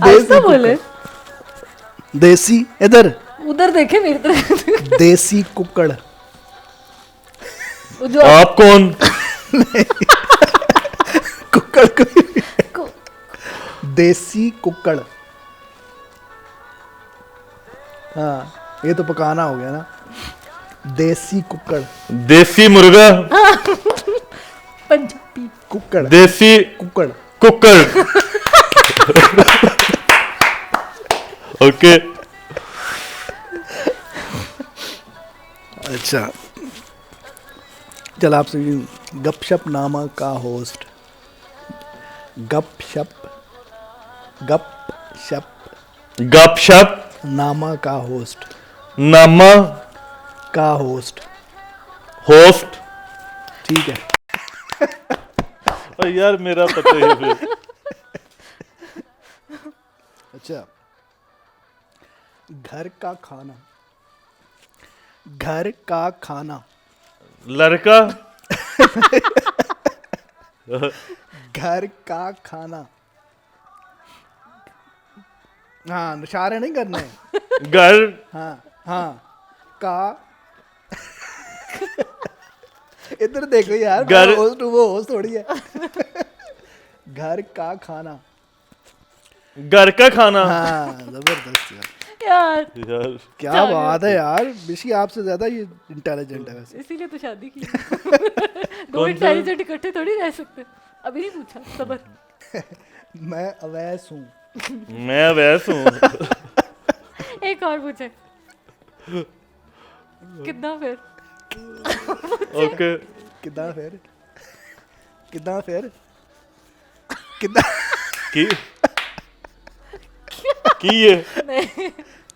ऐसा बोले। देसी इधर। उधर देखे मेरी तरफ। देसी कुकड़। वो जो आप कौन? कुकड़ देसी कुकड़। हाँ ये तो पकाना हो गया ना। देसी कुक्कड़, देसी मुर्गा, पंजाबी कुक्कड़, देसी कुक्कड़, कुकर। ओके। अच्छा, चल आपसे गपशप नामा का होस्ट, गपशप गपशप नामा का होस्ट, नामा का होस्ट, होस्ट। ठीक है। और यार मेरा पता ही है फिर। अच्छा, घर का खाना, घर का खाना, लड़का, घर का खाना, हाँ इशारे नहीं करने हैं। घर, हाँ हाँ का इधर देखो यार, घर- होस्ट वो होस्ट थोड़ी है। घर का खाना, घर का खाना। हाँ जबरदस्त यार, यार, यार क्या जाने बात है यार, बिशी आपसे ज्यादा ये इंटेलिजेंट है वैसे। इसीलिए तो शादी की। दो इंटेलिजेंट इकट्ठे थोड़ी रह सकते। अभी नहीं पूछा, सबर। मैं अवैस हूँ, मैं वैस हूँ। एक और पूछे। कितना फिर? ओके। कितना फिर, कितना फिर, कितना की ये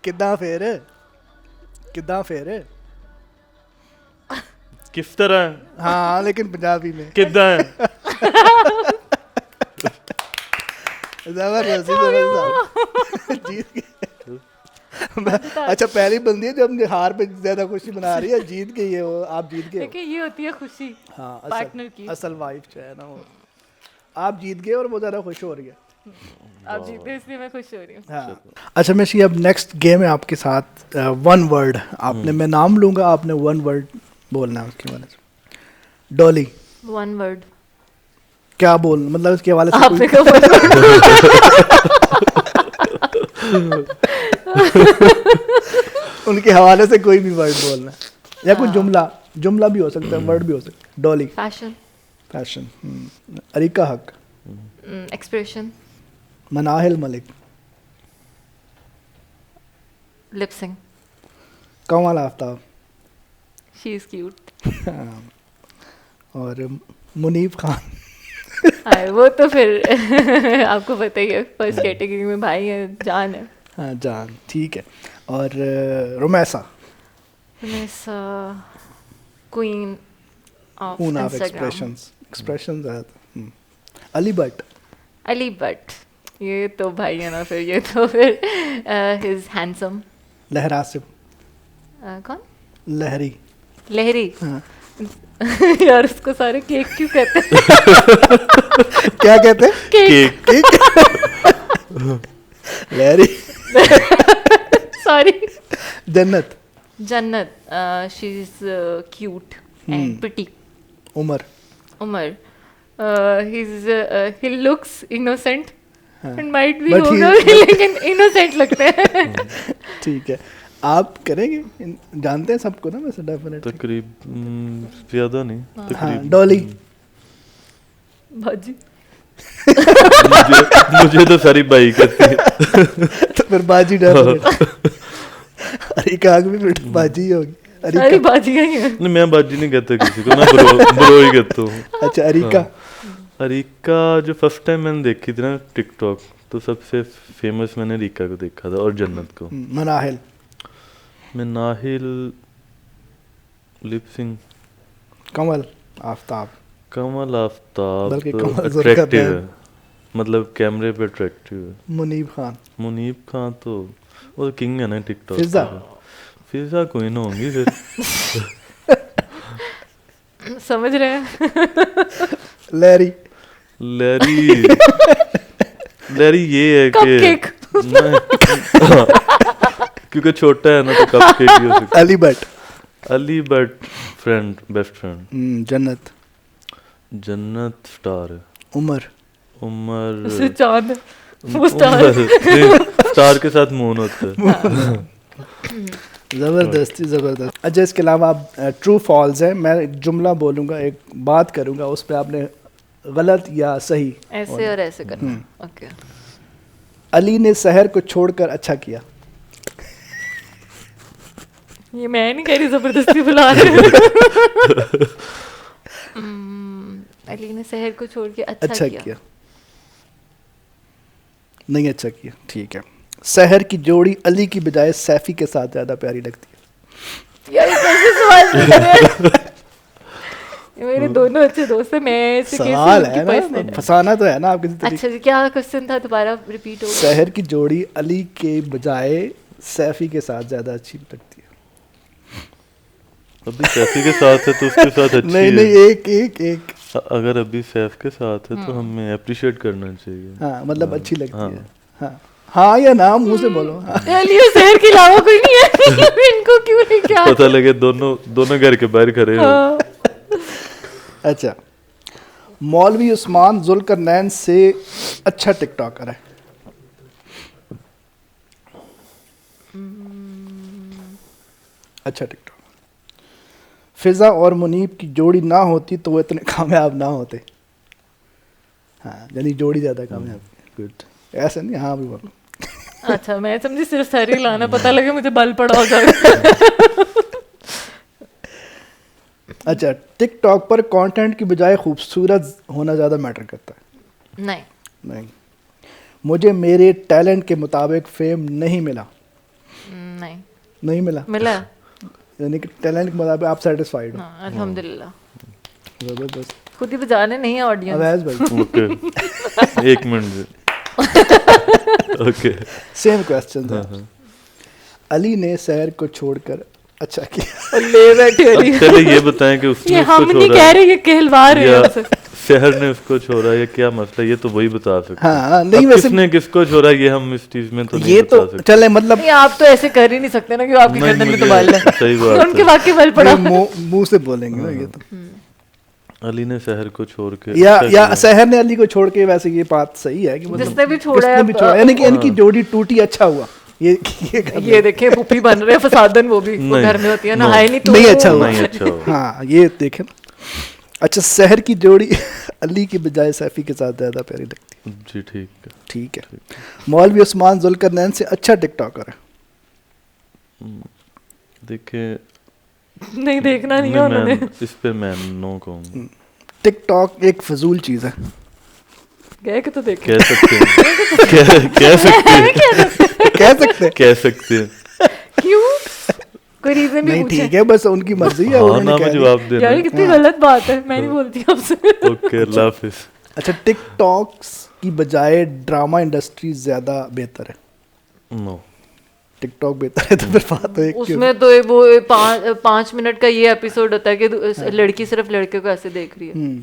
कितना फिर, कितना फिर, किस तरह है? हाँ लेकिन पंजाबी में। कितना है? जबरदस्त जबरदस्त। जीत गए। अच्छा पहली बंदी है जब हार पे ज्यादा खुशी मना रही है, जीत गई है वो, आप जीत गए हो। देखिए ये होती है खुशी हाँ पार्टनर की। असल वाइफ जो है ना वो, आप जीत गए और वो ज्यादा खुश हो रही है। आप जीते इसलिए मैं खुश हो रही हूँ। हाँ। अच्छा मैं सी अब नेक्स्ट गेम है आपके साथ, वन वर्ड आपने, मैं नाम लूंगा, आपने वन वर्ड बोलना है उसके बारे में। Dolly, one word. क्या बोल, मतलब इसके हवाले से आपने कोई, कहा उनके हवाले से कोई भी वर्ड बोलना है, या कोई जुमला, जुमला भी हो सकता है, वर्ड भी हो सकता है। Dolly, fashion, fashion, Areeka Haq, expression, Manahil Malik, lip sync, Kamal Aftab, she is cute. और मुनीब खान। हाय, वो तो फिर आपको पता ही है, फर्स्ट कैटेगरी में भाई है, जान है। हाँ जान, ठीक है। और रोमैसा, क्वीन ऑफ ऊन ऑफ इंस्टाग्राम, एक्सप्रेशंस है। अली भट्ट, अली भट्ट, ये तो भाई है ना फिर, ये तो फिर हिज हैंडसम। लहरासिब, कौन? लहरी, लहरी। हाँ। यार उसको सारे केक क्यों कहते हैं? क्या कहते हैं? Cake, cake. Lahari. Sorry. Jannat, Jannat, she is cute and pretty. Umar, Umar, he looks innocent and might be, but होगा he- लेकिन इनोसेंट लगते हैं। ठीक है। आप करेंगे, जानते हैं सबको ना वैसे डेफिनेटली। तकरीब ज्यादा नहीं, हाँ, तकरीब। डॉली, भाजी। मुझे तो सारी बाई कहती है। तो फिर बाजी डेफिनेट। अरीका हक भी फिर बाजी ही होगी। सारी अरीका, भाजियाँ ही हैं। नहीं, मैं बाजी नहीं कहता किसी को, मैं ब्रो ही कहता हूँ। अच्छा अरीका, अरीका जो फर्स्ट टाइम मैंने देखी थी ना टिकटॉक, तो सबसे फेमस मैंने अरीका को देखा था, और जन्नत को। मनाहिल, मैं नाहिल, लिप सिंह, कमल आफ्ताब, कमल आफ्ताब बल्कि तो कमल जुल्फ़िकार अट्रैक्टिव बैन। है, मतलब कैमरे पे अट्रैक्टिव है। मुनीब खान, मुनीब खान तो वो किंग है ना टिकटॉक। फिजा, फिजा कोई ना होंगी फिर। समझ रहे हैं? लहरी, लैरी, लैरी ये है कपकेक। क्योंकि छोटा है ना तो कपकेक ही हो सकता अली भट्ट, है। Ali Bhatt friend, best friend. जन्नत, जन्नत स्टार है। उमर, उमर, उससे चांद, वो स्टार। स्टार के साथ मून होता है। ज़बरदस्ती ज़बरदस्त। अच्छा, इसके अलावा आप ट्रू फॉल्स है, मैं जुमला बोलूँगा, एक बात करूँगा, उस पर आपने गलत या सही। ऐसे और ऐसे करना। ओके। अली ने शहर को छोड़कर अच्छा किया। ये मैं नहीं कह रही, जबरदस्ती बुला रहे हैं। अली ने शहर को छोड़ के अच्छा किया। नहीं अच्छा किया, ठीक है। शहर की जोड़ी अली की बजाय सैफी के साथ ज्यादा प्यारी लगती है। यार ये कैसे सवाल पूछ रहे हैं? ये मेरे दोनों अच्छे दोस्त हैं, मैं ऐसे कैसे सवाल उनकी है ना, personality- फंसाना तो है ना आप किसी तरीके। अच्छा जी, क्या क्वेश्चन था, दोबारा रिपीट हो? शहर की जोड़ी अली के बजाय सैफी के साथ ज्यादा अच्छी लगती है। अभी सैफी के साथ है तो उसके साथ अच्छी नहीं है। नहीं, एक अगर अभी सैफ के साथ है तो हमें अप्रिशिएट करना चाहिए। हाँ, मतलब अच्छी लगती हाँ। है। हाँ हाँ या ना, मुंह से बोलो। हाँ। अली और शहर के अलावा कोई नहीं है। इनको क्यों नहीं क्या? पता लगे दोनों घर के बाहर खड़े हो। हाँ। अच्छा, मौलवी उस्मान जुल्करनैन से अच्छा टिकटॉकर है। अच्छा टिकटॉक। फिजा और मुनीब की जोड़ी ना होती तो वो इतने कामयाब ना होते। हाँ, यानी जोड़ी ज्यादा कामयाब। गुड। ऐसा नहीं, हाँ भी बोलो। अच्छा, मैं समझी सिर्फ सर ही लाना, पता लगे मुझे बल पड़ा हो जाएगा। अच्छा, टिकटॉक पर कंटेंट की बजाय खूबसूरत होना ज़्यादा मैटर करता है। नहीं। नहीं, मुझे मेरे टैलेंट के मुताबिक फेम नहीं मिला। नहीं नहीं मिला, मिला। यानी कि टैलेंट के मुताबिक आप सेटिस्फाइड हो। हाँ, अल्हम्दुलिल्लाह। ज़बरदस्त। खुद ही बजाने नहीं है ऑडियंस। अवैज भाई, okay, 1 minute. Okay, same question था। अली ने शहर को छोड़कर अच्छा किया। ले बैठे अली। अब पहले ये बताएं कि उसने ये उसको हम नहीं छोड़ा कह रहे, ये कहलवा रहे हैं या हमसे। शहर ने उसको छोड़ा, ये क्या मसला, ये तो वही बता सकते हैं। हाँ, नहीं अब वैसे किसने किसको छोड़ा ये हम इस चीज में तो नहीं ये बता तो सकते। चले, मतलब नहीं, आप तो ऐसे कर ही नहीं सकते ना कि आपकी नहीं, गर्दन में तो मुझे- बाल है। सही बात उनके है। वाकई बल पड़ा। मुंह से बोलेंगे ना ये तो। अली ने शहर को छोड़ के या अच्छा या किया। शहर ने अली को छोड़ के, वैसे ये बात सही है कि मतलब जिसने भी छोड़ा किसने है, भी छोड़ा, यानी कि इनकी जोड़ी टूटी, अच्छा हुआ। ये देखें पुप्पी बन रहे हैं फसादन, वो भी वो नहीं, घर में होती है ना, no, हाय नहीं तो नहीं अच्छा हुआ। नहीं अच्छा हुआ। हाँ, ये देखें ना। अच्छा, शहर की जोड़ी अली की बजाय सैफी के साथ ज्यादा प्यारी लगती है। जी ठीक है। ठीक है। मौलवी उस्मान जुल्करनैन से अच्छा टिकटॉकर है। देखिए, नहीं देखना नहीं है मैं उन्होंने। इस पे मैं नो कहूँगा। टिकटॉक एक फजूल चीज है। कह के तो देखे। कह सकते हैं कह सकते हैं कह सकते हैं। कह सकते हैं। क्यों? कोई रीजन भी नहीं, पूछे? ठीक है, बस उनकी मर्जी है, हाँ उन्होंने ना, कह मैं दिया। जवाब देना। यार ये कितनी गलत बात है, मैं नहीं बोलती आपसे। ओके, अल्लाह हाफिज। अच्छा, टिकटॉक्स की बजाय ड्रामा इंडस्ट्री ज्यादा बेहतर है। नो, टिकटॉक बेहतर है तो फिर बात तो एक क्यों? उसमें तो वो 5 मिनट का ये एपिसोड होता है कि लड़की सिर्फ लड़के को ऐसे देख रही है,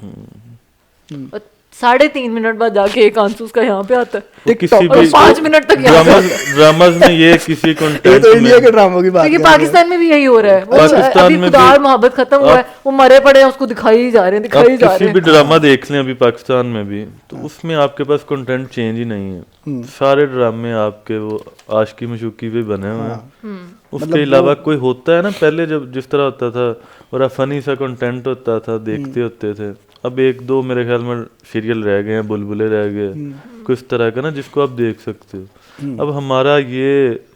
और 3.5 मिनट बाद जाके एक आंसू उसका यहाँ पे आता है, वो किसी और भी 5 मिनट तक यहाँ पे आता है। ड्रामाज में ये किसी ये कंटेंट तो इंडिया में के ड्रामों की बात क्योंकि कर रहे हैं। पाकिस्तान में भी यही हो रहा है। वो पाकिस्तान अभी में खुदार भी- मोहब्बत खत्म हुआ है, वो मरे पड़े हैं, उसको दिखाई ही जा रहे हैं, आप दिखाई जा किसी रहे भी हैं। ड्रामा देख लें अभी पाकिस्तान में भी, तो उसमें आपके पास कंटेंट चेंज ही नहीं है। सारे ड्रामे आपके वो आशिकी मशूकी पे बने हुए हैं। उसके अलावा कोई होता है ना, पहले जब जिस तरह होता था और फनी सा कंटेंट होता था, देखते होते थे। अब 1-2 मेरे ख्याल में सीरियल रह गए हैं, बुलबुले रह गए, कुछ तरह का ना, जिसको आप देख सकते हो। अब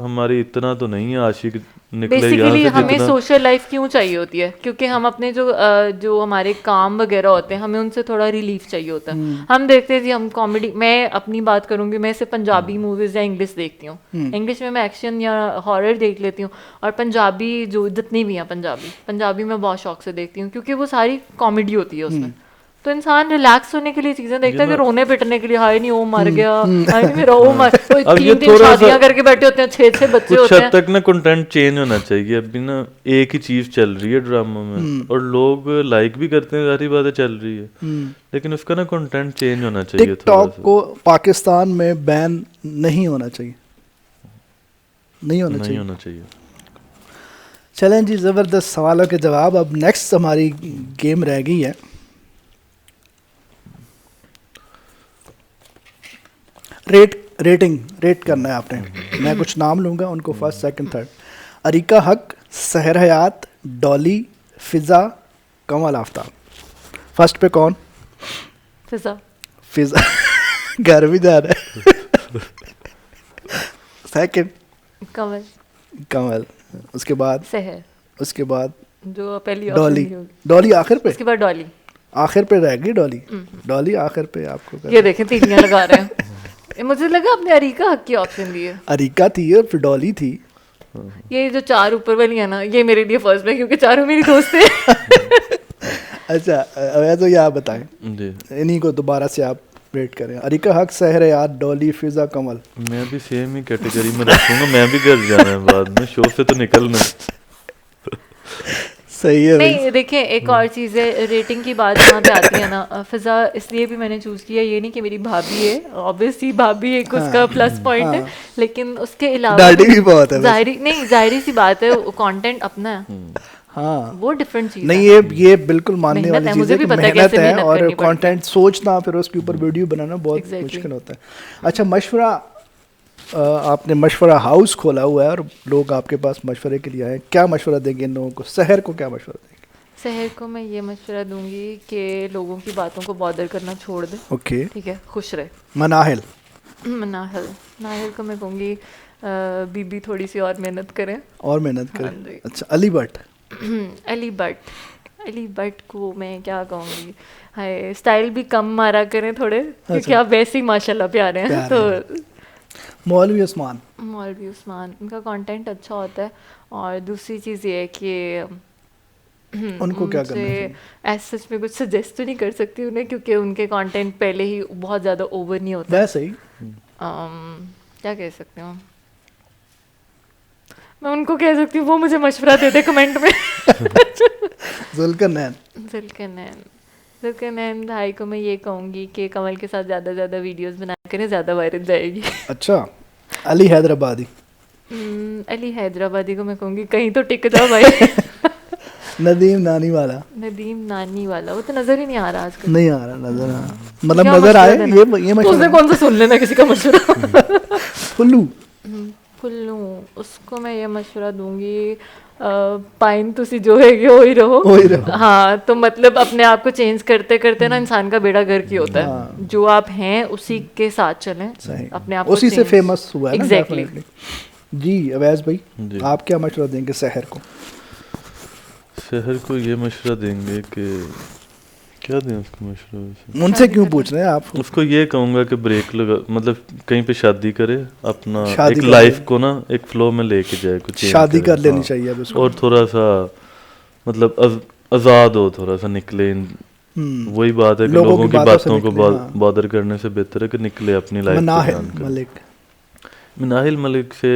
हमारी इतना तो नहीं है आशिक निकले यहाँ बेसिकली से हमें जितना। सोशल लाइफ क्यों चाहिए होती है? क्योंकि हम अपने जो हमारे काम वगैरह होते हैं, हमें उनसे थोड़ा रिलीफ चाहिए होता है। हम देखते हैं जी, हम कॉमेडी, मैं अपनी बात करूंगी, मैं सिर्फ पंजाबी मूवीज या इंग्लिश देखती हूँ। इंग्लिश में मैं एक्शन या हॉरर देख लेती हूँ, और पंजाबी जो जितनी भी हैं पंजाबी मैं बहुत शौक से देखती हूँ, क्योंकि वो सारी कॉमेडी होती है उसमें। तो इंसान रिलैक्स होने के लिए चीजें देखता है, कि रोने पिटने के लिए हाय नहीं वो मर गया, हाय नहीं मेरा वो मर, कोई अब ये 3 थोड़ा सा- शादियां करके बैठे होते हैं, 6 बच्चे कुछ होते हद हैं। तक ना कंटेंट चेंज होना चाहिए। अभी ना एक ही चीज चल रही है ड्रामा में, और लोग लाइक भी करते हैं, सारी बातें चल रही है, लेकिन उसका ना कंटेंट चेंज होना चाहिए। थोड़ा टिकटॉक सा को पाकिस्तान में बैन नहीं होना चाहिए। नहीं होना नहीं चाहिए। होना चाहिए। चलें जी, ज़बरदस्त सवालों के जवाब। अब नेक्स्ट हमारी गेम रह गई है। रेट करना है आपने। मैं कुछ नाम लूँगा, उनको फर्स्ट सेकंड थर्ड। अरीका हक, सहर हयात, डॉली, फिजा, कमल आफ्ताब। फर्स्ट पे कौन? फिजा। फिजा घर भी जा रहा है। सेकंड? कमल। कमल। उसके बाद? सहर। उसके बाद जो पहली डॉली। option होगी। डॉली आखिर पे? उसके बाद डॉली। आखिर पे रहेगी डॉली। डॉली आखिर पे आपको ये देखें तीलियां लगा रहे हैं। मुझे लगा आपने अरीका हक की ऑप्शन दी है। अरीका थी और फिर डॉली थी। ये जो 4 ऊपर वाली है ना, ये मेरे लिए फर्स्ट है क्योंकि चारों मेरी दोस्त है। अच्छा अवैध तो ये आप बताएं, जी इन्हीं को दोबारा से आप रेट करें। अरीका हक, सहर याद, डॉली, फिजा, कमल। मैं भी सेम ही कैटेगरी में रखूंगा, मैं भी घर जाना है बाद में, शो से तो निकलना है। सही है भाई। नहीं देखिए, एक और चीज़ है, रेटिंग की बात यहाँ पे आती है ना। फिजा इसलिए भी मैंने चूज़ किया, ये नहीं कि मेरी भाभी है, ऑब्वियसली भाभी एक उसका प्लस पॉइंट है, लेकिन उसके अलावा डाडी भी बहुत है जाहिर सी बात है, कंटेंट अपना है। हाँ वो डिफरेंट चीज़ नहीं, है। ये बिल्कुल मानने मेहनत वाली है, चीज़ मुझे है भी कि पता है मेहनत कैसे है मेहनत और करनी पड़ती है। कंटेंट सोचना फिर उसके ऊपर वीडियो बनाना बहुत Exactly. मुश्किल होता है। अच्छा मशवरा, आपने मशवरा हाउस खोला हुआ है और लोग आपके पास मशवरे के लिए आए, क्या मशवरा देंगे इन लोगों को? सहर को क्या मशवरा देंगे? शहर को मैं ये मशवरा दूंगी कि लोगों की बातों को बॉदर करना छोड़ दे। ओके। ठीक है, खुश रहे। मनाहिल? नाहिल को मैं कहूँगी बीबी थोड़ी सी और मेहनत करें। और मेहनत हाँ करें। जी। अच्छा अली भट्ट? अली भट्ट को मैं क्या कहूँगी, हाय स्टाइल भी कम मारा करें थोड़े, क्योंकि अच्छा। आप वैसे ही माशाल्लाह प्यारे हैं। प्यारे तो मौलवी उस्मान? मौलवी उस्मान, उनका कंटेंट अच्छा होता है। और दूसरी चीज़ ये है कि उनको क्या करना चाहिए? ऐसा सच में कुछ सजेस्ट तो नहीं कर सकती उन्हें, क्योंकि उनके कंटेंट पहले ही बहुत ज़्यादा ओवर नहीं होता। वैसे ही क्या कह सकती हूँ मैं उनको, कह सकती हूँ वो मुझे मशवरा दे दे कमेंट में। जुल्करनैन? जुल्करनैन भाई को मैं ये कहूँगी कि कमल के साथ ज़्यादा ज़्यादा वीडियोस बनाया करें, ज़्यादा वायरल जाएगी। अच्छा अली हैदराबादी? अली हैदराबादी को मैं कहूँगी कहीं तो टिक जाओ भाई। नदीम नानी वाला? नदीम नानी वाला वो तो नज़र ही नहीं आ रहा आजकल। नहीं आ रहा नजर, मतलब क्या नजर मशवरा आए देना? ये तो मशवरा। उसने कौन सा सुन लेना किसी का मशवरा। फुल्लू? फुल्लू, उसको मैं ये मशवरा दूंगी, पाइन तुसी जो है वो ही रहो। वही रहो। हाँ, तो मतलब अपने आप को चेंज करते करते ना इंसान का बेड़ा गर्क ही होता है। जो आप हैं उसी के साथ चलें, सही। अपने आप को उसी से change- फेमस हुआ है ना। Exactly. definitely। जी अवैज भाई जी। आप क्या मशवरा देंगे सहर को? शहर को ये मशवरा देंगे कि क्या दें उसको मशवरा वैसे? उनसे क्यों पूछ रहे हैं आप? उसको ये कहूँगा कि ब्रेक लगा, मतलब कहीं पे शादी करे, अपना शादी एक कर लाइफ ले। को ना एक फ्लो में लेके जाए, कुछ change शादी करे, कर लेनी हाँ। चाहिए अब उसको। और थोड़ा सा मतलब आज़ाद हो, थोड़ा सा निकले वही बात है कि लोगों की बातों को निकले, हाँ। बॉदर करने से बेहतर है कि निकले अपनी लाइफ मनाहिल मलिक? मनाहिल मलिक से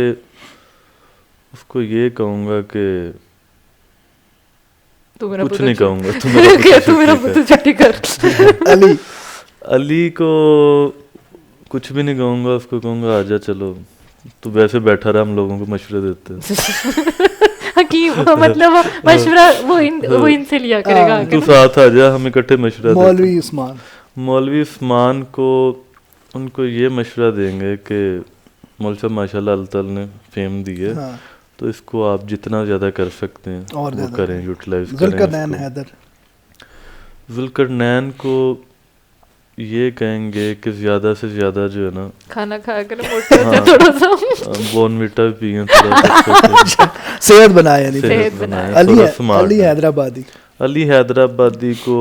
उसको ये कहूँगा कि तू मेरा कुछ पुत्र नहीं छुट्टी- कहूँगा, तू मेरा पुत्र तू मेरा छुट्टी पुत्र छुट्टी कर। अली? अली को कुछ भी नहीं कहूँगा, उसको कहूँगा आजा चलो, तू वैसे बैठा रहा, हम लोगों को मशवरे देते हैं। हकीम, मतलब मशवरा वो इनसे लिया करेगा तू आके। साथ आ जा, हम इकट्ठे मशवरा देते मौलवी उस्मान? मौलवी उस्मान को उनको ये मशवरा देंगे कि मौलवी साहब माशाल्लाह अल्लाह ताला ने फेम दी है, हाँ। तो इसको आप जितना ज़्यादा कर सकते हैं और वो ज़्यादा करें, यूटिलाइज करें जुल्करनैन इसको। हैदर? जुल्करनैन को ये कहेंगे कि ज़्यादा से ज़्यादा जो है ना खाना खा कर मोटे हो जाए थोड़ा सा। बोर्नविटा भी पिए थोड़ा सा, सेहत बनाए यानी। सेहत बनाए, अली थोड़ा smart अली है। हैदराबादी? अली हैदराबादी को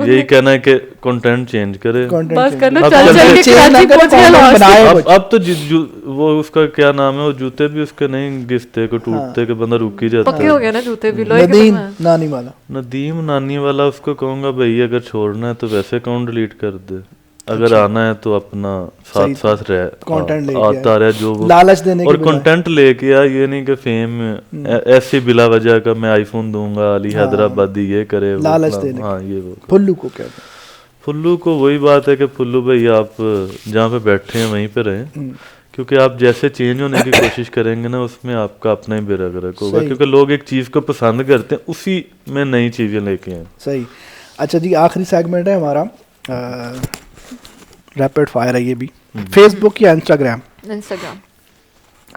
यही कहना है कि कंटेंट चेंज करे। Content बस change। करना, अब चल जब चल के change ना कराची करे, पहुंच गया content लास्ट। बनाए कुछ। अब तो वो उसका क्या नाम है, वो जूते भी उसके नहीं घिसते को टूटते के बंदा रुक ही जाता पक्के हो है। गया ना जूते भी, लोहे के नदीम बने हैं। नानी वाला? नदीम नानी वाला उसको कहूंगा भाई अगर छोड़ना है तो वैसे अकाउंट डिलीट कर दे, अगर आना है तो अपना साथ सही साथ रह, content लेके आता आए। रहे जो वो लालच देने और की बजाय। कंटेंट लेके आ, ये नहीं कि फेम ऐसी बिला वजह का मैं आईफोन दूंगा, अली हैदराबादी ये करे, वो लालच फलाना, देने हाँ ये वो। फुल्लू को क्या? फुल्लू को वही बात है कि फुल्लू भाई आप जहाँ पे बैठे हैं वहीं पे रहें, क्योंकि आप जैसे चेंज होने की कोशिश करेंगे ना उसमें आपका अपना ही बेड़ा गर्क होगा, सही। क्योंकि लोग एक चीज़ को पसंद करते हैं, उसी में नई चीज़ें लेके आए। सही। अच्छा जी आखिरी सेगमेंट है हमारा, रैपिड फायर है ये भी। फेसबुक या इंस्टाग्राम? इंस्टाग्राम।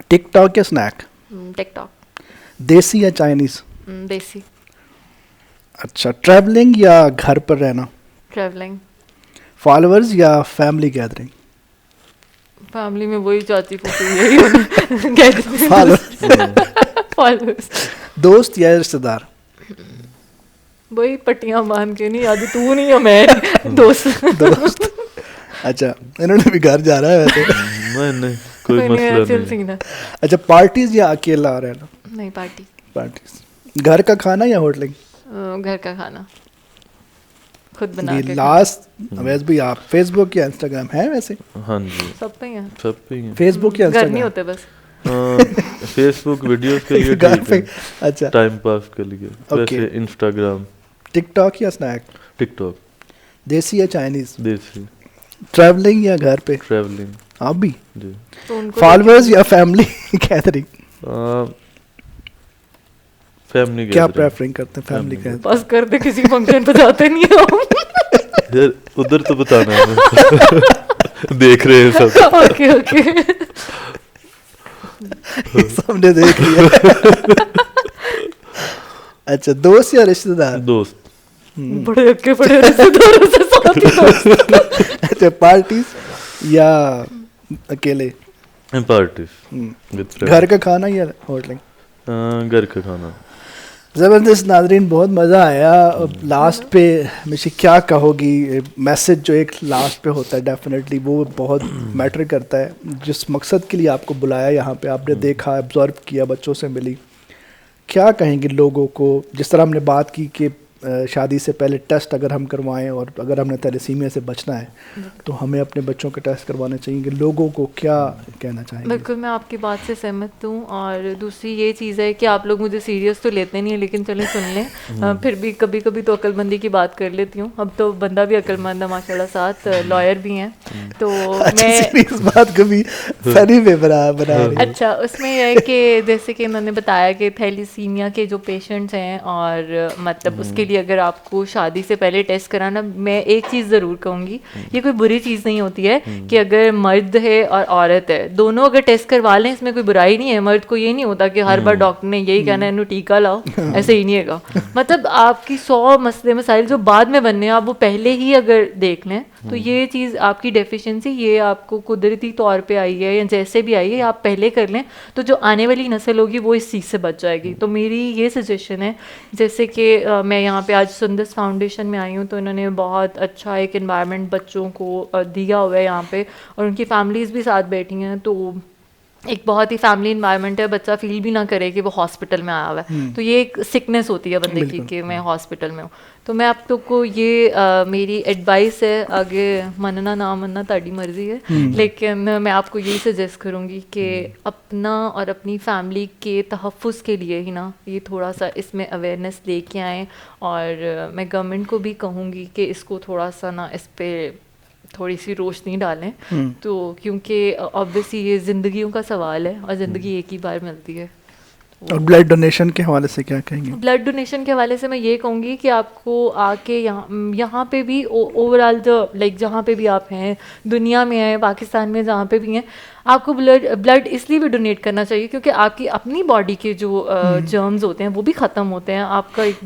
टिकटॉक या स्नैक? टिकटॉक। देसी या चाइनीज़? देसी। अच्छा, ट्रैवलिंग या घर पर रहना? ट्रैवलिंग। फॉलोअर्स या फैमिली गैदरिंग? फैमिली में वही चाची फूफी यही फॉलोअर्स। दोस्त या रिश्तेदार? वही पट्टियां बांध के, नहीं आज तू नहीं है मैं दोस्त। दोस्त। अच्छा, इन्होंने भी घर जा रहा है वैसे। नहीं कोई मसला चिल नहीं। सीन है। अच्छा, पार्टीज या अकेला रहना? नहीं पार्टी। पार्टीज। घर का खाना या होटलिंग? घर का खाना खुद बना ये के। लास्ट वैसे भी आप फेसबुक या इंस्टाग्राम है वैसे? हाँ जी, सब पे ही है। सब पे ही है। फेसबुक या घर नहीं इंस्टाग्राम? होते बस। फेसबुक वीडियोस के लिए घर ठीक पे। है, अच्छा, टाइम पास के लिए। Okay. वैसे इंस्टाग्राम, टिकटॉक या स्नैक? टिकटॉक। देसी या चाइनीज? देसी। ट्रैवलिंग या घर पे? ट्रैवलिंग आप भी? जी। तो उनको फॉलोअर्स या फैमिली गैदरिंग? फैमिली क्या गैदरिंग। प्रेफरिंग करते हैं, फैमिली Family गैदरिंग? पास कर दे, किसी फंक्शन पे जाते नहीं हो। यार उधर तो बताना है ना। देख रहे हैं सब। Okay okay. सबने देख लिया। अच्छा, दोस्त या रिश्तेदार? दोस्त। बड़े अक्के बड़े रिश्तेदारों से साथ ही दोस्त। अच्छा, पार्टीज या अकेले? पार्टीज। घर का खाना या होटलिंग? घर का खाना। ज़बरदस्त नाजरीन, बहुत मज़ा आया। लास्ट पे मुझे क्या कहोगी, मैसेज जो एक लास्ट पे होता है डेफिनेटली वो बहुत मैटर करता है। जिस मकसद के लिए आपको बुलाया यहाँ पे, आपने देखा, ऑब्जर्व किया, बच्चों से मिली, क्या कहेंगे लोगों को? जिस तरह हमने बात की कि शादी से पहले टेस्ट अगर हम करवाएं और अगर हमने थैलेसीमिया से बचना है तो हमें अपने बच्चों के टेस्ट करवाने चाहिए। कि लोगों को क्या कहना चाहेंगे? बिल्कुल, मैं आपकी बात से सहमत हूँ। और दूसरी ये चीज़ है कि आप लोग मुझे सीरियस तो लेते नहीं है, लेकिन चलें सुन लें। फिर भी कभी कभी तो अक्लमंदी की बात कर लेती हूँ। अब तो बंदा भी अक्लमंद है माशाल्लाह, साथ लॉयर भी हैं। तो मैं इस बात को भी फनी में बना रही है। अच्छा, उसमें यह है कि जैसे कि उन्होंने बताया कि थैलेसीमिया के जो पेशेंट्स हैं और मतलब उसके लिए अगर आपको शादी से पहले टेस्ट कराना, मैं एक चीज़ ज़रूर कहूँगी, ये कोई बुरी चीज़ नहीं होती है कि अगर मर्द है और औरत है दोनों अगर टेस्ट करवा लें, इसमें कोई बुराई नहीं है। मर्द को ये नहीं होता कि हर बार डॉक्टर ने यही कहना है इन्हों टीका लाओ, ऐसे ही नहीं है। मतलब आपकी 100 मसले मसाइल जो बाद में बनने हैं आप वो पहले ही अगर देख लें तो ये चीज़ आपकी डेफिशिएंसी, ये आपको कुदरती तौर पे आई है या जैसे भी आई है, आप पहले कर लें तो जो आने वाली नस्ल होगी वो इस चीज़ से बच जाएगी। तो मेरी ये सजेशन है, जैसे कि मैं यहाँ पे आज सुंदस फाउंडेशन में आई हूँ तो इन्होंने बहुत अच्छा एक एनवायरनमेंट बच्चों को दिया हुआ है यहाँ पे, और उनकी फैमिलीज़ भी साथ बैठी हैं। तो एक बहुत ही फैमिली इन्वायरमेंट है, बच्चा फील भी ना करे कि वो हॉस्पिटल में आया हुआ है। तो ये एक सिकनेस होती है बंदे की कि मैं हॉस्पिटल में हूँ। तो मैं आप लोग को ये मेरी एडवाइस है, आगे मनना ना मनना ताड़ी मर्जी है, लेकिन मैं आपको यही सजेस्ट करूँगी कि अपना और अपनी फैमिली के तहफ़्फ़ुज़ के लिए ही ना ये थोड़ा सा इसमें अवेयरनेस लेके आएँ। और मैं गवर्नमेंट को भी कहूँगी कि इसको थोड़ा सा ना इस पर थोड़ी सी रोशनी डालें। तो क्योंकि ऑब्वियसली ये ज़िंदगियों का सवाल है और ज़िंदगी एक ही बार मिलती है। और ब्लड डोनेशन के हवाले से क्या कहेंगे? ब्लड डोनेशन के हवाले से मैं ये कहूँगी कि आपको आके यहाँ पे भी ओवरऑल जो लाइक जहाँ पे भी आप हैं दुनिया में हैं, पाकिस्तान में जहाँ पे भी हैं, आपको ब्लड इसलिए भी डोनेट करना चाहिए क्योंकि आपकी अपनी बॉडी के जो जर्म्स होते हैं वो भी ख़त्म होते हैं। आपका एक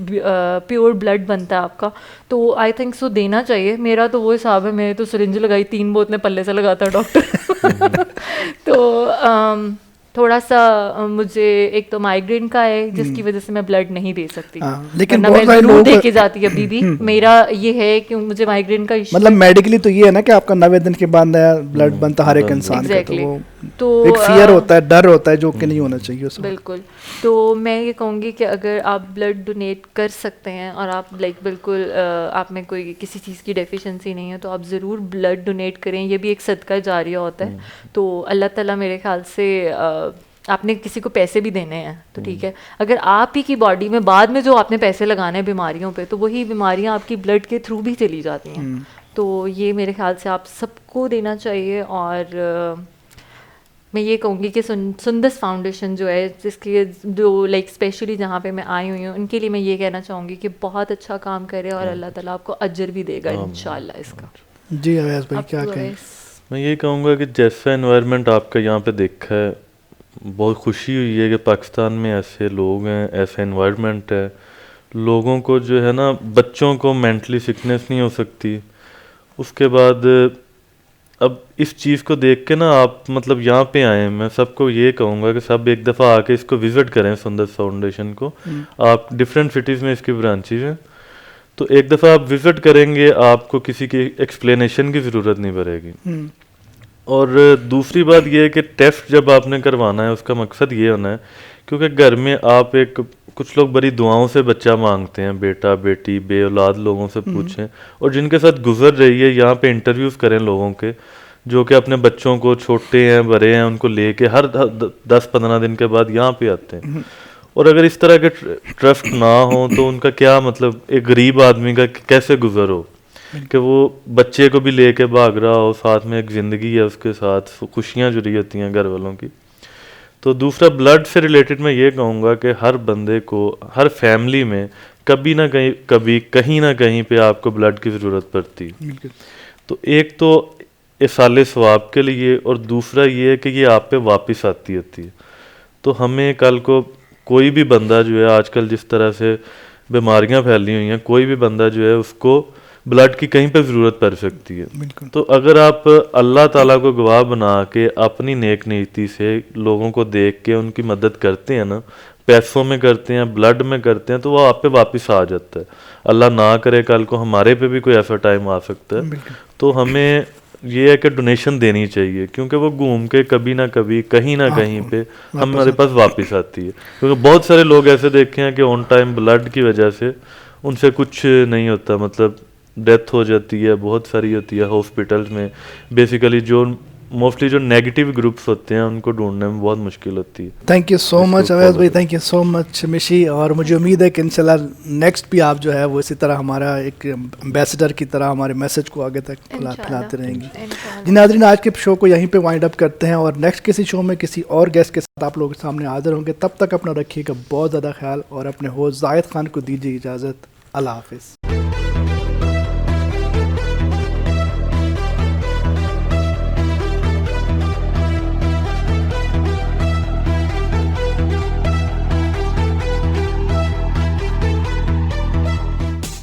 प्योर ब्लड बनता है आपका, तो आई थिंक सो देना चाहिए। मेरा तो वो हिसाब है, मैंने तो सिरिंज लगाई 3 बोतलें पल्ले से लगाता डॉक्टर। तो थोड़ा सा मुझे एक तो माइग्रेन का है जिसकी वजह से मैं ब्लड नहीं दे सकती, लेकिन मैं जरूर दे के जाती अभी भी। मेरा ये है कि मुझे माइग्रेन का इश्यू, मतलब मेडिकली तो ये है ना कि आपका 90 दिन के बाद नया ब्लड बनता हर एक इंसान का, तो वो तो एक फियर होता है, डर होता है जो कि नहीं होना चाहिए उसमें। बिल्कुल। तो मैं ये कहूँगी कि अगर आप ब्लड डोनेट कर सकते हैं और आप लाइक बिल्कुल आप में कोई किसी चीज़ की डेफिशिएंसी नहीं है तो आप ज़रूर ब्लड डोनेट करें। ये भी एक सदका जारिया होता है। तो अल्लाह ताला मेरे ख्याल से आपने किसी को पैसे भी देने हैं तो ठीक है, अगर आप ही की बॉडी में बाद में जो आपने पैसे लगाने हैं बीमारियों पे, तो वही बीमारियां आपकी ब्लड के थ्रू भी चली जाती हैं। तो ये मेरे ख्याल से आप सबको देना चाहिए। और मैं ये कहूँगी कि सुंदस फाउंडेशन जो है, जिसके जो लाइक स्पेशली जहाँ पे मैं आई हुई हूँ, उनके लिए मैं ये कहना चाहूँगी कि बहुत अच्छा काम करे और अल्लाह ताला आपको अजर भी देगा इंशाल्लाह इसका। जी अवैस भाई क्या कहें? मैं ये कहूँगा कि जैसा एनवायरनमेंट आपका यहाँ पे देखा है बहुत खुशी हुई है कि पाकिस्तान में ऐसे लोग हैं, ऐसा इन्वायरमेंट है। लोगों को जो है ना, बच्चों को मेंटली सिकनेस नहीं हो सकती। उसके बाद अब इस चीज़ को देख के ना आप मतलब यहाँ पे आए हैं, मैं सबको ये कहूँगा कि सब एक दफ़ा आके इसको विज़िट करें, सुंदर फाउंडेशन को। आप डिफरेंट सिटीज़ में इसकी ब्रांचेज हैं, तो एक दफ़ा आप विज़िट करेंगे, आपको किसी की एक्सप्लेनेशन की ज़रूरत नहीं पड़ेगी। और दूसरी बात ये है कि टेस्ट जब आपने करवाना है उसका मकसद ये होना है, क्योंकि घर में आप कुछ लोग बड़ी दुआओं से बच्चा मांगते हैं, बेटा बेटी बे औलाद लोगों से पूछें, और जिनके साथ गुजर रही है यहाँ पे इंटरव्यूज़ करें लोगों के, जो कि अपने बच्चों को, छोटे हैं बड़े हैं, उनको लेके हर 10-15 दिन के बाद यहाँ पे आते हैं। और अगर इस तरह के ट्रस्ट ना हो तो उनका क्या मतलब, एक गरीब आदमी का कैसे गुजर हो कि वो बच्चे को भी लेके भाग रहा हो, साथ में एक ज़िंदगी है उसके साथ, खुशियाँ जुड़ी होती हैं घर वालों की। तो दूसरा, ब्लड से रिलेटेड मैं ये कहूँगा कि हर बंदे को, हर फैमिली में कभी ना कहीं, कभी कहीं ना कहीं पे आपको ब्लड की ज़रूरत पड़ती है। तो एक तो इसाले सवाब के लिए, और दूसरा ये है कि ये आप पे वापस आती होती है। तो हमें कल को कोई भी बंदा जो है, आजकल जिस तरह से बीमारियां फैली हुई हैं, कोई भी बंदा जो है उसको ब्लड की कहीं पे ज़रूरत पड़ सकती है। तो अगर आप अल्लाह ताला को गवाह बना के अपनी नेक नीति से लोगों को देख के उनकी मदद करते हैं ना, पैसों में करते हैं, ब्लड में करते हैं, तो वो आप पे वापस आ जाता है। अल्लाह ना करे कल को हमारे पे भी कोई ऐसा टाइम आ सकता है, तो हमें ये है कि डोनेशन देनी चाहिए, क्योंकि वो घूम के कभी ना कभी, कहीं ना कहीं पे हमारे पास वापस आती है। क्योंकि बहुत सारे लोग ऐसे देखे हैं कि ऑन टाइम ब्लड की वजह से उनसे कुछ नहीं होता, मतलब डेथ हो जाती है, बहुत सारी होती है हॉस्पिटल्स में। बेसिकली जो मोस्टली जो नेगेटिव ग्रुप्स होते हैं उनको ढूंढने में बहुत मुश्किल होती है। थैंक यू सो मच अवैध भाई, थैंक यू सो मच मिशी। और मुझे उम्मीद है कि इंशाल्लाह नेक्स्ट भी आप जो है वो इसी तरह हमारा एक एम्बेसडर की तरह हमारे मैसेज को आगे तक फैलाते रहेंगे। जी नाज़रीन, आज के शो को यहीं पे वाइंड अप करते हैं, और नेक्स्ट किसी शो में किसी और गेस्ट के साथ आप लोगों के सामने हाजिर होंगे। तब तक अपना रखिएगा बहुत ज़्यादा ख्याल, और अपने होस्ट जाहिद खान को दीजिए इजाज़त। अल्लाह हाफिज़।